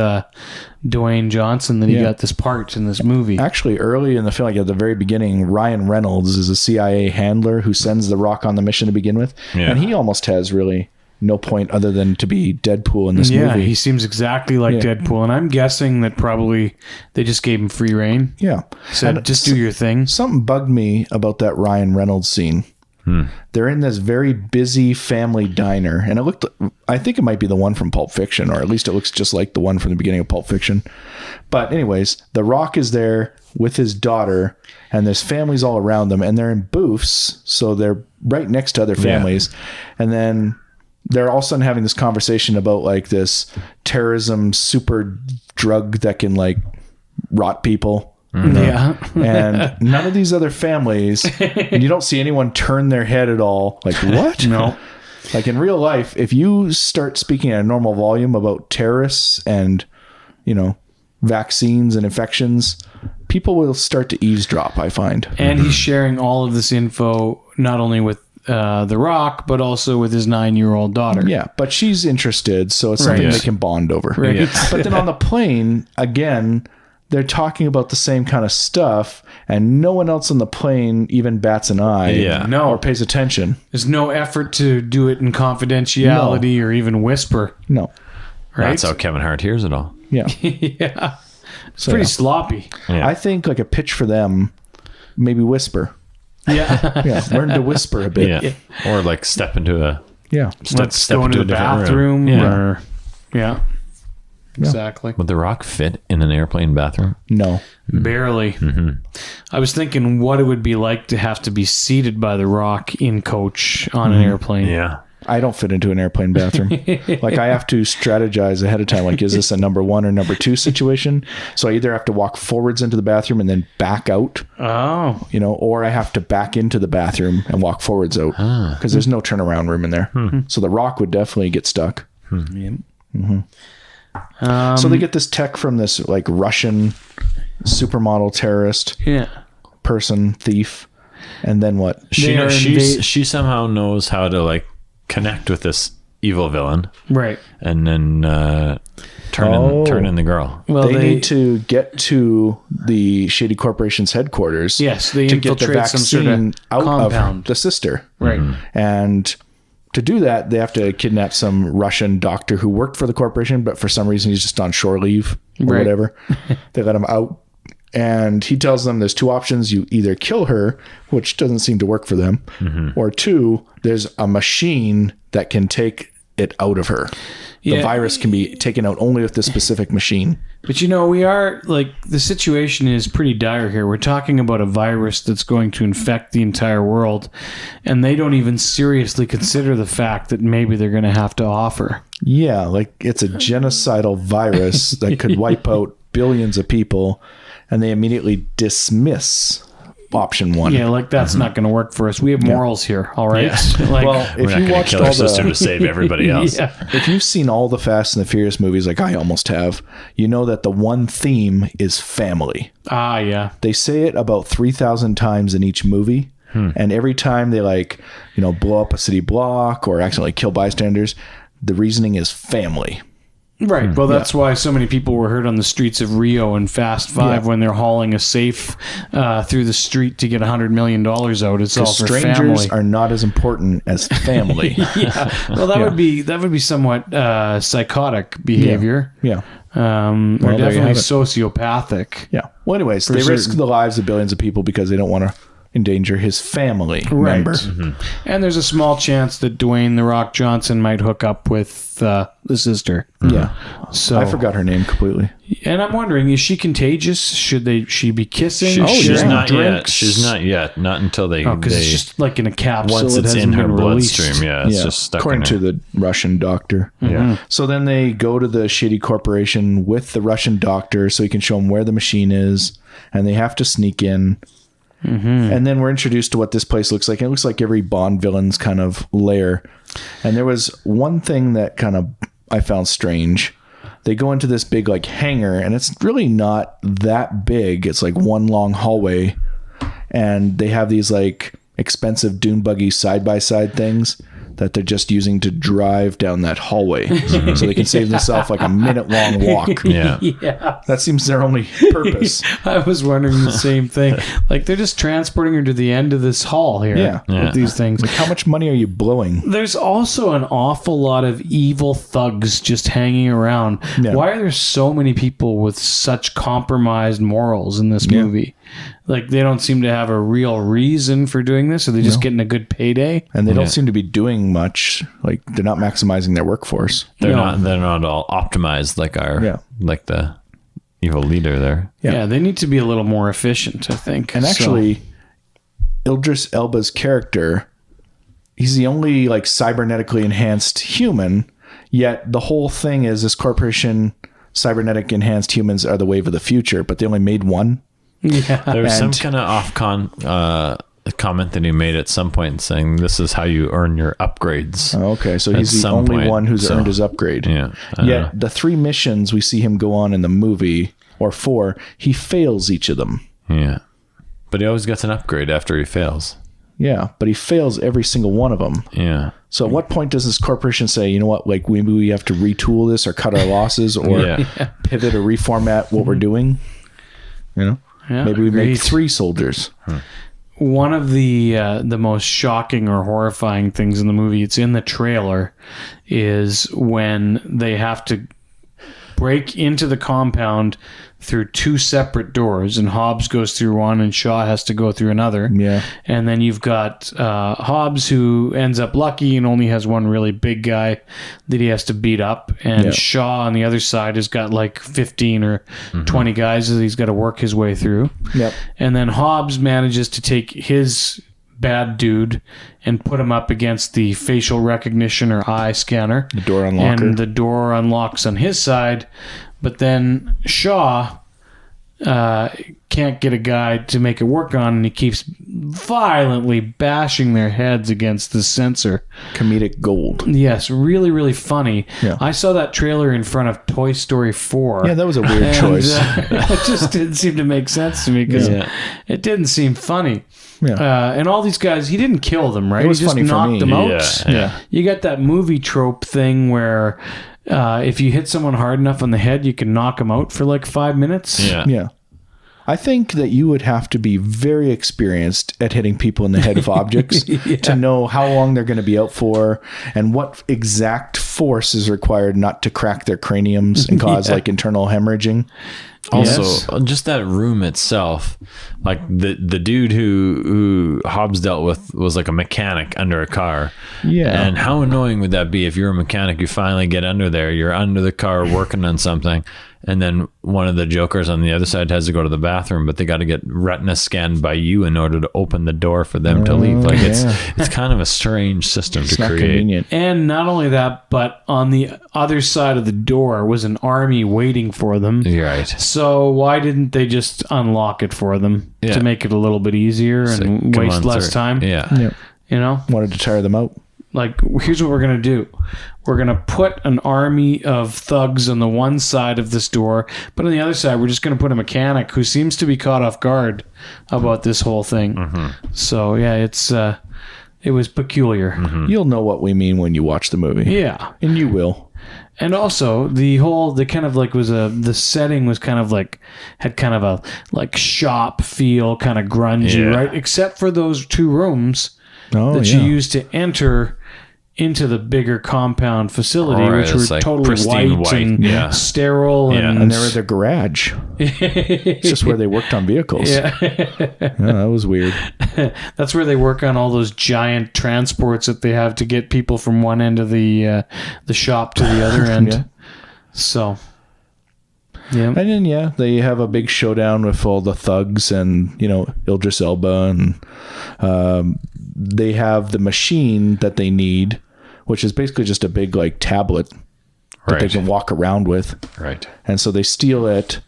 Dwayne Johnson, that he got this part in this movie. Actually, early in the film, like at the very beginning, Ryan Reynolds is a CIA handler who sends The Rock on the mission to begin with. Yeah. And he almost has really no point other than to be Deadpool in this Yeah, movie. he seems exactly like Deadpool, and I'm guessing that probably they just gave him free reign. Yeah. Said, And just do your thing. Something bugged me about that Ryan Reynolds scene. They're in this very busy family diner, and I think it might be the one from Pulp Fiction, or at least it looks just like the one from the beginning of Pulp Fiction. But anyways, The Rock is there with his daughter, and there's families all around them, and they're in booths, so they're right next to other families. And then they're all of a sudden having this conversation about like this terrorism super drug that can like rot people. Yeah. And none of these other families, and you don't see anyone turn their head at all. Like, what? No. Like in real life, if you start speaking at a normal volume about terrorists and, vaccines and infections, people will start to eavesdrop, I find. And he's sharing all of this info not only with The Rock, but also with his 9-year-old daughter. Yeah, but she's interested, so it's something Right. they can bond over. Right. Yeah. But then on the plane, again, they're talking about the same kind of stuff, and no one else on the plane even bats an eye Yeah. No. or pays attention. There's no effort to do it in confidentiality or even whisper. No. Right? That's how Kevin Hart hears it all. Yeah. Yeah. It's So, pretty yeah. sloppy. Yeah. I think like a pitch for them, maybe whisper. Yeah. Yeah, learn to whisper a bit. Yeah. Or like step into a Yeah. Let's go into into the a different bathroom. room. Yeah. Or, yeah. Exactly. Would The Rock fit in an airplane bathroom? No. Barely. I was thinking what it would be like to have to be seated by The Rock in coach on an airplane. Yeah. I don't fit into an airplane bathroom. Like, I have to strategize ahead of time. Like, is this a number 1 or number 2 situation? So I either have to walk forwards into the bathroom and then back out. Oh. You know, or I have to back into the bathroom and walk forwards out because there's no turnaround room in there. So the rock would definitely get stuck. So they get this tech from this like Russian supermodel terrorist person, thief. And then what? She somehow knows how to like connect with this evil villain, right? And then turn in the girl. Well, they need to get to the Shady Corporation's headquarters. Yes, they to get the infiltrate some sort vaccine of out compound. of the sister, right? And to do that, they have to kidnap some Russian doctor who worked for the corporation, but for some reason he's just on shore leave or whatever. They let him out. And he tells them there's 2 options. You either kill her, which doesn't seem to work for them, or 2, there's a machine that can take it out of her. The virus can be taken out only with this specific machine. But, you know, we are, like, the situation is pretty dire here. We're talking about a virus that's going to infect the entire world, and they don't even seriously consider the fact that maybe they're going to have to offer. Yeah, like, it's a genocidal virus that could wipe out billions of people, and they immediately dismiss option 1. Yeah, like that's not going to work for us. We have morals here, all right? Yeah. Like, well, if you watched kill all our sister to save everybody else. If you've seen all the Fast and the Furious movies, like I almost have, you know that the one theme is family. Ah, yeah. They say it about 3,000 times in each movie. And every time they like, you know, blow up a city block or accidentally kill bystanders, the reasoning is family. Right. Well, that's why so many people were hurt on the streets of Rio in Fast 5 when they're hauling a safe through the street to get $100 million out. It's all for strangers family. are not as important as family. Well, that would be somewhat psychotic behavior. Yeah. Or definitely sociopathic. Yeah. Well, anyways, they risk the lives of billions of people because they don't want to endanger his family member. And there's a small chance that Dwayne "The Rock" Johnson might hook up with the sister. Yeah. So I forgot her name completely. And I'm wondering, is she contagious? Should she be kissing? She's not drinks? yet. She's not yet. Not until they. Because it's just like in a capsule. Once it's in her bloodstream, it's just stuck according in to the Russian doctor. Yeah. So then they go to the Shady Corporation with the Russian doctor so he can show them where the machine is, and they have to sneak in. And then we're introduced to what this place looks like. It looks like every Bond villain's kind of lair. And there was one thing that kind of I found strange. They go into this big like hangar, and it's really not that big. It's like one long hallway, and they have these like expensive dune buggy side-by-side things that they're just using to drive down that hallway so they can save themselves like a minute-long walk. Yeah. That seems their only purpose. I was wondering the same thing. Like, they're just transporting her to the end of this hall here with these things. Like, how much money are you blowing? There's also an awful lot of evil thugs just hanging around. Yeah. Why are there so many people with such compromised morals in this movie? Like, they don't seem to have a real reason for doing this. Are they just getting a good payday? And they don't seem to be doing much. Like, they're not maximizing their workforce. They're not all optimized like like the evil leader there. Yeah, they need to be a little more efficient, I think. And actually, Idris Elba's character, he's the only like cybernetically enhanced human, yet the whole thing is this corporation, cybernetic enhanced humans are the wave of the future, but they only made one. Yeah. There was some kind of comment that he made at some point saying this is how you earn your upgrades. Oh, okay, so he's the only one who's earned his upgrade. Yeah. Yet the 3 missions we see him go on in the movie, or 4, he fails each of them. Yeah. But he always gets an upgrade after he fails. Yeah, but he fails every single one of them. Yeah. So at what point does this corporation say, you know what, like maybe we have to retool this or cut our losses or pivot or reformat what we're doing? You know? Yeah, maybe we make 3 soldiers. One of the most shocking or horrifying things in the movie, it's in the trailer, is when they have to break into the compound through 2 separate doors, and Hobbs goes through one and Shaw has to go through another. Yeah. And then you've got Hobbs, who ends up lucky and only has one really big guy that he has to beat up, and Shaw on the other side has got like 15 or 20 guys that he's got to work his way through. Yep. And then Hobbs manages to take his bad dude and put him up against the facial recognition or eye scanner. The door unlocker. And the door unlocks on his side. But then Shaw can't get a guy to make it work on, and he keeps violently bashing their heads against the sensor. Comedic gold. Yes, really, really funny. Yeah. I saw that trailer in front of Toy Story 4. Yeah, that was a weird choice. It just didn't seem to make sense to me because it didn't seem funny. Yeah. And all these guys, he didn't kill them, right? It was he just funny for knocked me. them out. Yeah. You got that movie trope thing where if you hit someone hard enough on the head, you can knock them out for like 5 minutes. Yeah. I think that you would have to be very experienced at hitting people in the head with objects to know how long they're going to be out for and what exact force is required not to crack their craniums and cause like internal hemorrhaging. Also, just that room itself, like the dude who Hobbs dealt with was like a mechanic under a car. Yeah. And how annoying would that be if you're a mechanic, you finally get under there, you're under the car working on something, and then one of the jokers on the other side has to go to the bathroom, but they got to get retina scanned by you in order to open the door for them to leave. Like it's kind of a strange system to Not create. convenient. And not only that, but on the other side of the door was an army waiting for them. You're right. So why didn't they just unlock it for them to make it a little bit easier and Come waste on less through. time? Yeah. You know? Wanted to tire them out. Like, here's what we're going to do. We're going to put an army of thugs on the one side of this door, but on the other side, we're just going to put a mechanic who seems to be caught off guard about this whole thing. So, yeah, it was peculiar. You'll know what we mean when you watch the movie. Yeah. And you will. And also, the setting was kind of like, had kind of a like shop feel, kind of grungy, right? Except for those two rooms that you used to enter into the bigger compound facility, which were like totally pristine white and sterile. And they were the garage. It's just where they worked on vehicles. Yeah, that was weird. That's where they work on all those giant transports that they have to get people from one end of the shop to the other end. So, yeah. And then, they have a big showdown with all the thugs and, Idris Elba. And they have the machine that they need, which is basically just a big, like, tablet that they can walk around with. Right. And so they steal it.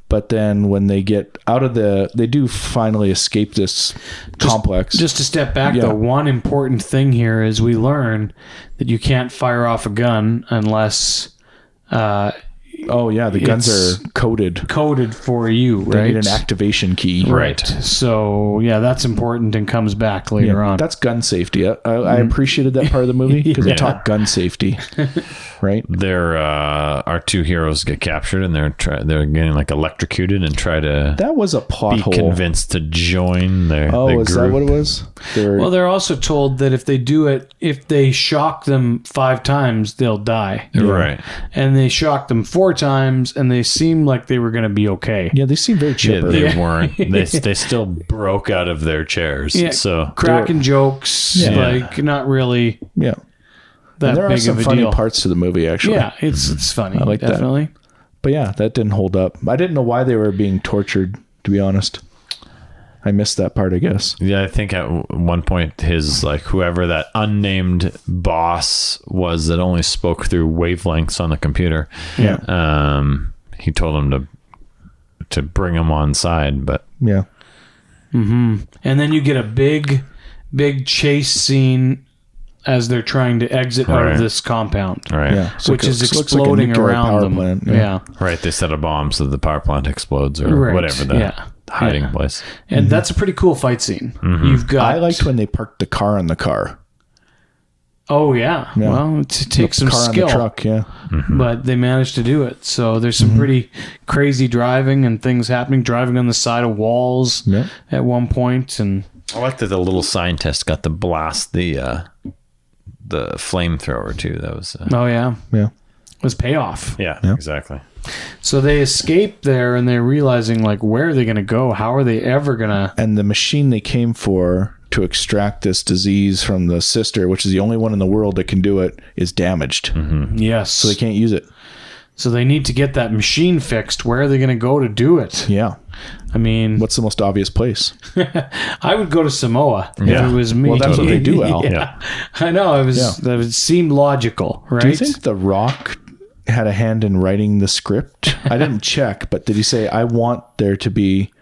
But then when they get out of they do finally escape this complex. Just to step back, though, one important thing here is we learn that you can't fire off a gun unless... the guns are coded for you, right? They need an activation key. Right. So, that's important and comes back later on. That's gun safety. I appreciated that part of the movie because it taught gun safety. Right? Our two heroes get captured and they're getting like electrocuted and try to that was a plot be hole. Convinced to join their is group. that what it was? They're also told that if they do it, if they shock them 5 times, they'll die. Right. And they shocked them 4 times and they seemed like they were going to be okay. Yeah, they seem very chipper. They weren't. They still broke out of their chairs. Yeah, so cracking jokes, like not really. Yeah. That and there big are some of a funny deal. parts to the movie, actually. Yeah, it's funny. I like definitely. that. But that didn't hold up. I didn't know why they were being tortured, to be honest. I missed that part, I guess. Yeah, I think at one point his, like, whoever that unnamed boss was that only spoke through wavelengths on the computer. Yeah. He told him to bring him on side, but... Yeah. Mm-hmm. And then you get a big chase scene as they're trying to exit out of this compound. Right. Yeah. Which is exploding around them. Plant. Yeah. Right. They set a bomb so the power plant explodes or whatever the hiding place. And that's a pretty cool fight scene. You've got... I liked when they parked the car on the car. Oh, yeah. Well, it takes some skill. On the truck, yeah. But they managed to do it. So there's some pretty crazy driving and things happening. Driving on the side of walls at one point. And I like that the little scientist got to blast the flamethrower too. That was it was payoff. Yeah, exactly. So they escape there and they're realizing, like, where are they going to go? How are they ever going to... And the machine they came for to extract this disease from the sister, which is the only one in the world that can do it, is damaged. Yes. So they can't use it. So they need to get that machine fixed. Where are they going to go to do it? Yeah. I mean, What's the most obvious place? I would go to Samoa if it was me. Well, that's what they do, Al. Yeah. I know. That seemed logical, right? Do you think The Rock had a hand in writing the script? I didn't check, but did he say, I want there to be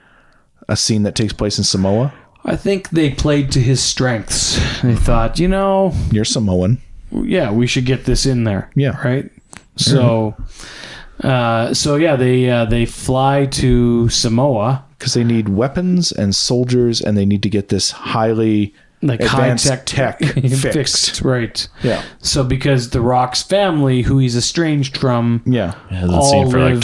a scene that takes place in Samoa? I think they played to his strengths. They thought, You're Samoan. yeah, we should get this in there. Yeah. Right? So, they fly to Samoa. Because they need weapons and soldiers, and they need to get this highly advanced tech fixed. Right. Yeah. So because The Rock's family, who he's estranged from, Yeah. Hasn't seen for like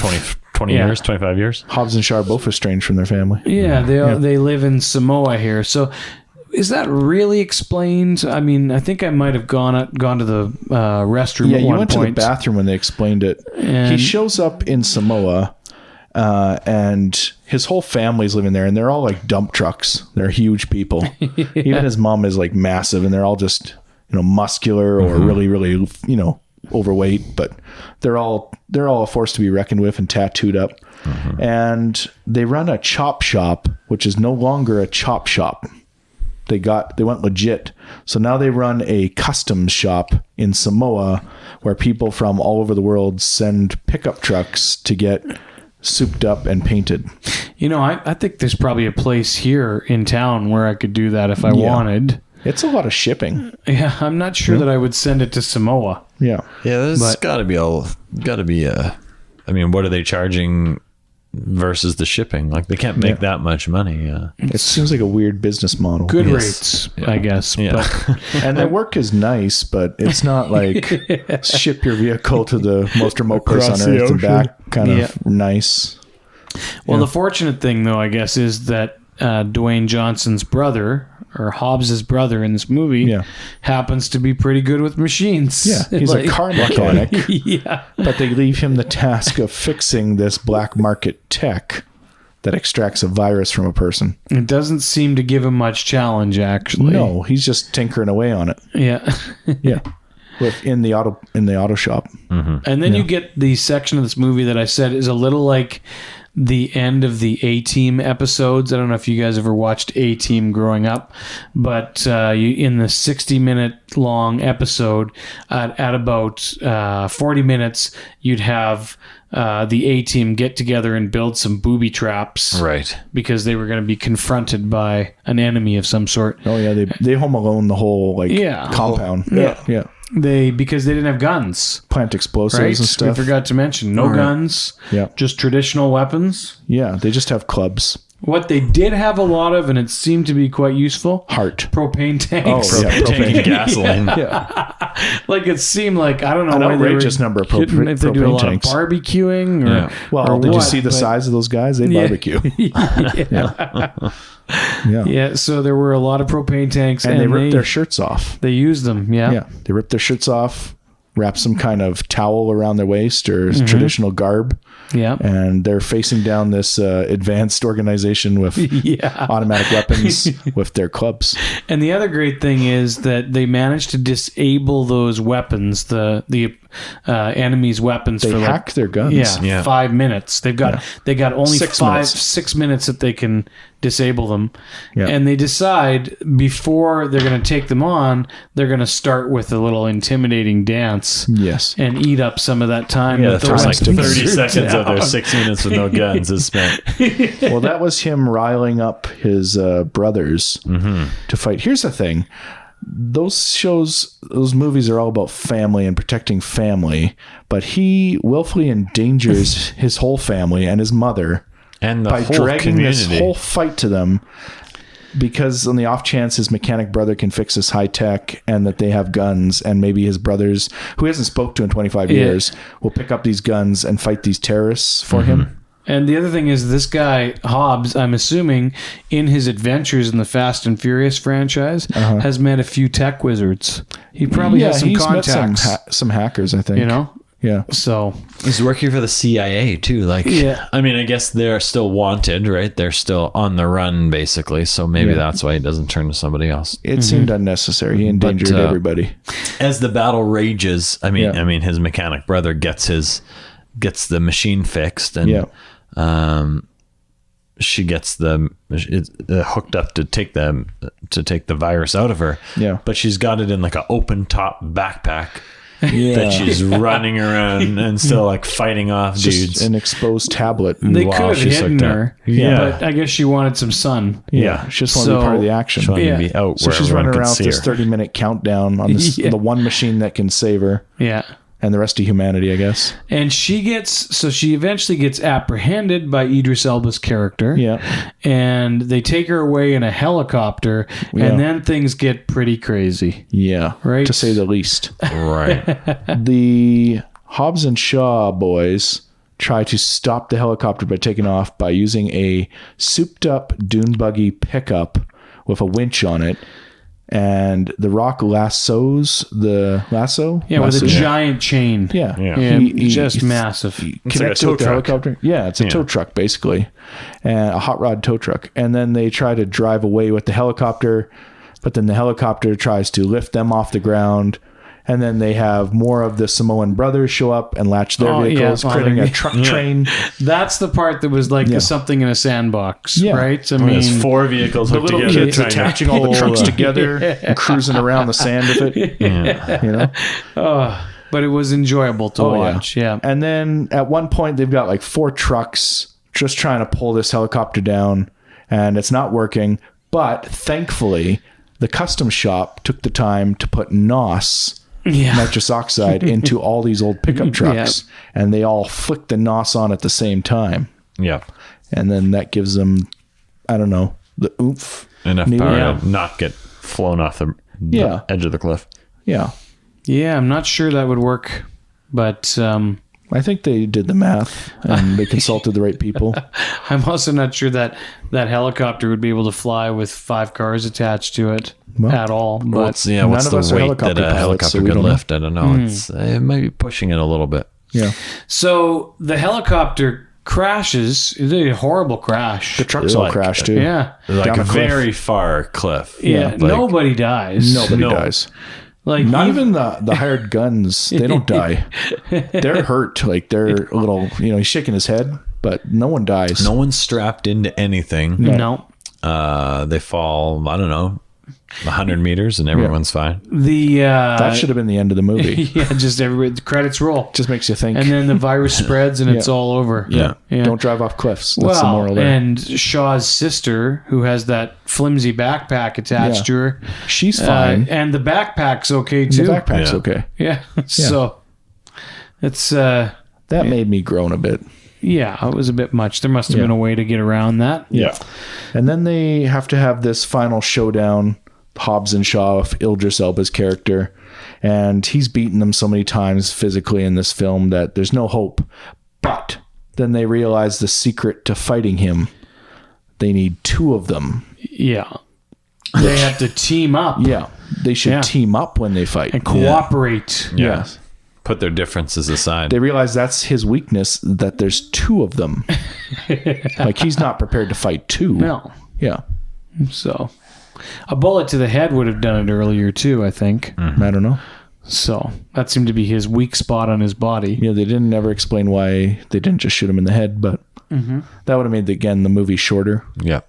20 years, 25 years. Hobbs and Shaw are both estranged from their family. they live in Samoa here. So is that really explained? I mean, I think I might have gone to the restroom Yeah, at you one went point. to the bathroom when they explained it. And- he shows up in Samoa, and his whole family's living there, and they're all like dump trucks. They're huge people. Even his mom is like massive, and they're all just muscular or really, really overweight. But they're all a force to be reckoned with and tattooed up. And they run a chop shop, which is no longer a chop shop. They went legit. So now they run a customs shop in Samoa where people from all over the world send pickup trucks to get souped up and painted. I think there's probably a place here in town where I could do that if I wanted. It's a lot of shipping. Yeah, I'm not sure that I would send it to Samoa. Yeah. Yeah, there's got to be I mean, what are they charging versus the shipping? Like, they can't make that much money. It seems like a weird business model. Good rates, I guess. Yeah. But And their work is nice, but it's not like ship your vehicle to the most remote place Across on the earth and ocean. back kind of nice. well, the fortunate thing, though, I guess, is that Dwayne Johnson's brother, or Hobbs's brother in this movie, happens to be pretty good with machines. Yeah, he's a car mechanic. Yeah. But they leave him the task of fixing this black market tech that extracts a virus from a person. It doesn't seem to give him much challenge, actually. No, he's just tinkering away on it. Yeah. Yeah. In the auto shop. And then you get the section of this movie that I said is a little like the end of the A-Team episodes. I don't know if you guys ever watched A-Team growing up, but in the 60-minute long episode, at about 40 minutes, you'd have the A-Team get together and build some booby traps. Right. Because they were going to be confronted by an enemy of some sort. Oh, yeah. They home alone the whole compound. Yeah. Because they didn't have guns. Plant explosives Right? and stuff. We forgot to mention, no guns. Yeah. Just traditional weapons. Yeah, they just have clubs. What they did have a lot of, and it seemed to be quite useful, Heart. propane tanks. Oh, yeah, Taking propane. gasoline. Yeah. Like it seemed like, I don't know An why outrageous they were number of hitting, if they do a propane lot tanks. of barbecuing or, Yeah. Well, or did you what, see the but- size of those guys? They barbecue. Yeah. Yeah, so there were a lot of propane tanks, And they ripped their shirts off. They used them, Yeah. They ripped their shirts off, wrapped some kind of towel around their waist or traditional garb. Yeah. And they're facing down this advanced organization with automatic weapons with their clubs. And the other great thing is that they managed to disable those weapons, the enemy's weapons. They for hack their guns. 5 minutes. They got only 6 minutes. 6 minutes that they can disable them. Yeah. And they decide before they're going to take them on, they're going to start with a little intimidating dance. Yes. And eat up some of that time. Yeah, that the first like weapons 30 are seconds of their down. 6 minutes with no guns is spent. Well, that was him riling up his brothers to fight. Here's the thing. Those movies are all about family and protecting family, but he willfully endangers his whole family and his mother And the by whole dragging community. this whole fight to them, because on the off chance his mechanic brother can fix this high tech and that they have guns, and maybe his brothers, who he hasn't spoke to in 25 years, will pick up these guns and fight these terrorists for him. And the other thing is, this guy, Hobbs, I'm assuming, in his adventures in the Fast and Furious franchise, has met a few tech wizards. He probably has some he's contacts. met some hackers, I think. Yeah. So, He's working for the CIA too. Like, I mean, I guess they're still wanted, right? They're still on the run, basically. So maybe that's why he doesn't turn to somebody else. It seemed unnecessary. He endangered everybody. As the battle rages, I mean, his mechanic brother gets the machine fixed, and she gets hooked up to take the virus out of her. Yeah. But she's got it in like an open top backpack Yeah. that she's running around and still like fighting off Just dudes. an exposed tablet. They Wow, could have she's hidden hooked up. her. Yeah. But I guess she wanted some sun. Yeah. She just wanted to be part of the action. She wanted Yeah. to be out So where she's everyone running could around see with this her. 30-minute countdown on this, Yeah. the one machine that can save her Yeah. and the rest of humanity, I guess. And she eventually gets apprehended by Idris Elba's character. Yeah. And they take her away in a helicopter, Yeah. and then things get pretty crazy. Yeah. Right. To say the least. Right. The Hobbs and Shaw boys try to stop the helicopter by taking off by using a souped-up dune buggy pickup with a winch on it. And The Rock lassos the lasso? Yeah, with a Lasso? giant chain. Yeah. Yeah. Yeah, just massive. Connects like a tow with the truck. helicopter. Yeah, it's a tow truck basically, and a hot rod tow truck. And then they try to drive away with the helicopter, but then the helicopter tries to lift them off the ground. And then they have more of the Samoan brothers show up and latch their vehicles, creating a truck train. That's the part that was like something in a sandbox, Yeah. right? I There's mean, 4 vehicles The hooked little together kids trying to attaching all the pull, trucks together and cruising around the sand with it. Yeah. You know? but it was enjoyable to watch. Yeah. And then at one point, they've got like 4 trucks just trying to pull this helicopter down, and it's not working. But thankfully, the custom shop took the time to put NOS, nitrous oxide, into all these old pickup trucks, and they all flick the NOS on at the same time. Yeah. And then that gives them, I don't know, the oomph. Enough needed. power to not get flown off the edge of the cliff. Yeah. Yeah, I'm not sure that would work, but I think they did the math and they consulted the right people. I'm also not sure that helicopter would be able to fly with 5 cars attached to it at all. But What's none the of us are weight that helicopter a pilots, helicopter so we could don't know. lift? I don't know. It might be pushing it a little bit. Yeah. so the helicopter crashes. It's a horrible crash. The trucks all Like, crashed too. Yeah. Like Down a a cliff. very far cliff. Yeah. Like, Nobody dies. Nobody No. dies. Like Not even the hired guns. They don't die. They're hurt. Like they're a little, he's shaking his head, but no one dies. No one's strapped into anything. No. They fall, I don't know, 100 meters and everyone's fine. The That should have been the end of the movie. just everybody. The credits roll. Just makes you think. And then the virus spreads and it's all over. Yeah. Don't drive off cliffs. That's the Well, moral there. and Shaw's sister, who has that flimsy backpack attached to her, She's fine. and the backpack's okay too. The backpack's Yeah. okay. Yeah. So it's That made me groan a bit. it was a bit much. There must have been a way to get around that. Yeah. And then they have to have this final showdown, Hobbs and Shaw, with Idris Elba's character. And he's beaten them so many times physically in this film that there's no hope. But then they realize the secret to fighting him. They need 2 of them. Yeah. They have to team up Yeah. They should Yeah. team up when they fight. and cooperate. Yeah. Yes. Put their differences aside. They realize that's his weakness, that there's 2 of them. Like he's not prepared to fight 2. No. Yeah. So a bullet to the head would have done it earlier too, I think. I don't know. So that seemed to be his weak spot on his body. They didn't ever explain why they didn't just shoot him in the head, but that would have made, the movie shorter. Yeah.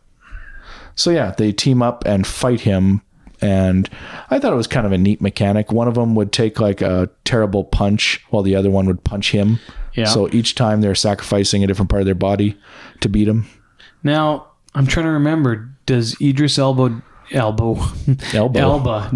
So yeah, they team up and fight him, and I thought it was kind of a neat mechanic. One of them would take like a terrible punch while the other one would punch him. Yeah. So each time they're sacrificing a different part of their body to beat him. Now, I'm trying to remember, does Idris Elba,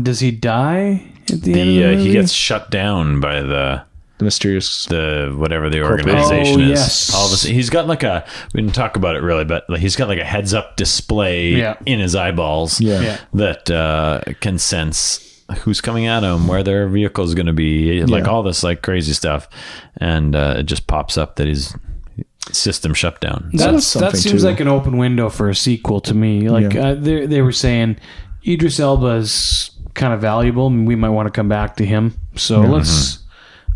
does he die at the end of the movie? He gets shut down by the mysterious... whatever the organization is. Yes. All this, he's got like we didn't talk about it really, but he's got like a heads up display in his eyeballs that can sense who's coming at him, where their vehicle is going to be, like all this like crazy stuff, and it just pops up that his system shut down. That something seems too. like an open window for a sequel to me. Like they were saying, Idris Elba is kind of valuable, and we might want to come back to him. So let's.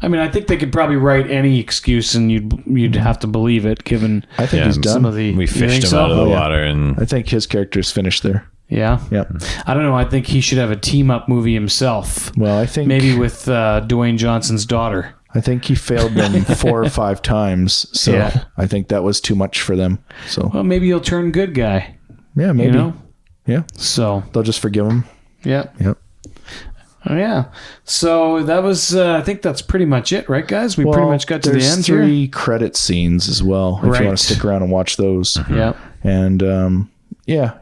I mean, I think they could probably write any excuse, and you'd have to believe it, given I think he's done. some of the. We you fished think him so? out of the Oh, yeah. water, and I think his character's finished there. Yeah. Yep. I don't know. I think he should have a team up movie himself. Well, I think... Maybe with Dwayne Johnson's daughter. I think he failed them 4 or 5 times. So Yeah. I think that was too much for them. So Well, maybe he'll turn good guy. yeah, maybe. You know? Yeah. So, They'll just forgive him. yeah. Yep. Oh, yeah. So that was, I think that's pretty much it, right, guys? We pretty much got to the there's end 3 here. credit scenes as well, if Right. you want to stick around and watch those. Yeah. And yeah,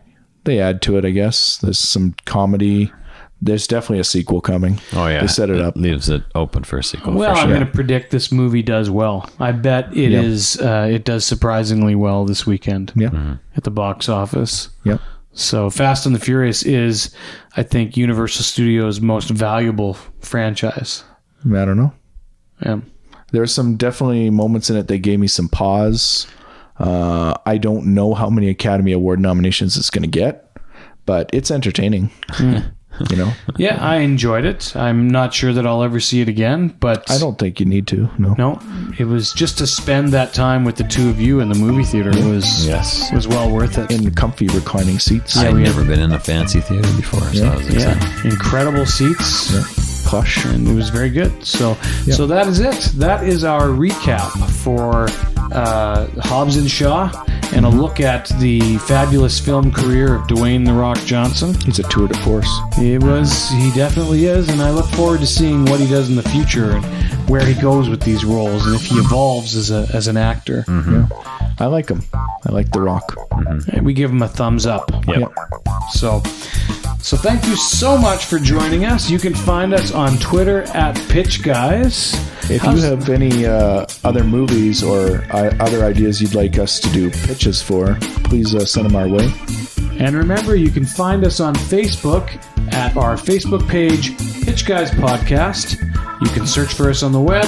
they add to it, I guess. There's some comedy. There's definitely a sequel coming. Oh yeah, They set it up. leaves it open for a sequel. Well, for I'm sure. going to predict this movie does well. I bet it Yeah. is. It does surprisingly well this weekend Yeah. at the box office. Yep. So Fast and the Furious is, I think, Universal Studios' most valuable franchise. I don't know. Yeah. There's some definitely moments in it that gave me some pause. I don't know how many Academy Award nominations it's going to get, but it's entertaining. You know, Yeah, I enjoyed it. I'm not sure that I'll ever see it again, but I don't think you need to. No. No, it was just to spend that time with the two of you in the movie theater. It was well worth it. In comfy reclining seats. I'd never been in a fancy theater before, so I was excited. Yeah, incredible seats. Plush. And it was very good. So that is it. That is our recap for Hobbs and Shaw and a look at the fabulous film career of Dwayne "The Rock" Johnson. He's a tour de force. He definitely is, and I look forward to seeing what he does in the future and where he goes with these roles and if he evolves as an actor. Yeah. I like him. I like The Rock. And we give him a thumbs up. Yep. So thank you so much for joining us. You can find us on Twitter at PitchGuys. If you have any other movies or other ideas you'd like us to do pitches for, please send them our way. And remember, you can find us on Facebook at our Facebook page, Pitch Guys Podcast. You can search for us on the web,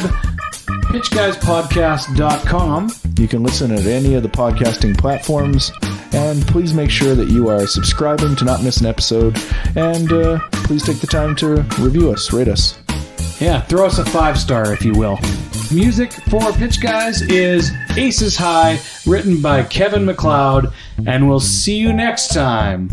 pitchguyspodcast.com. You can listen at any of the podcasting platforms, and please make sure that you are subscribing to not miss an episode, and please take the time to review us, rate us. Yeah, throw us a 5-star, if you will. Music for Pitch Guys is Aces High, written by Kevin MacLeod, and we'll see you next time.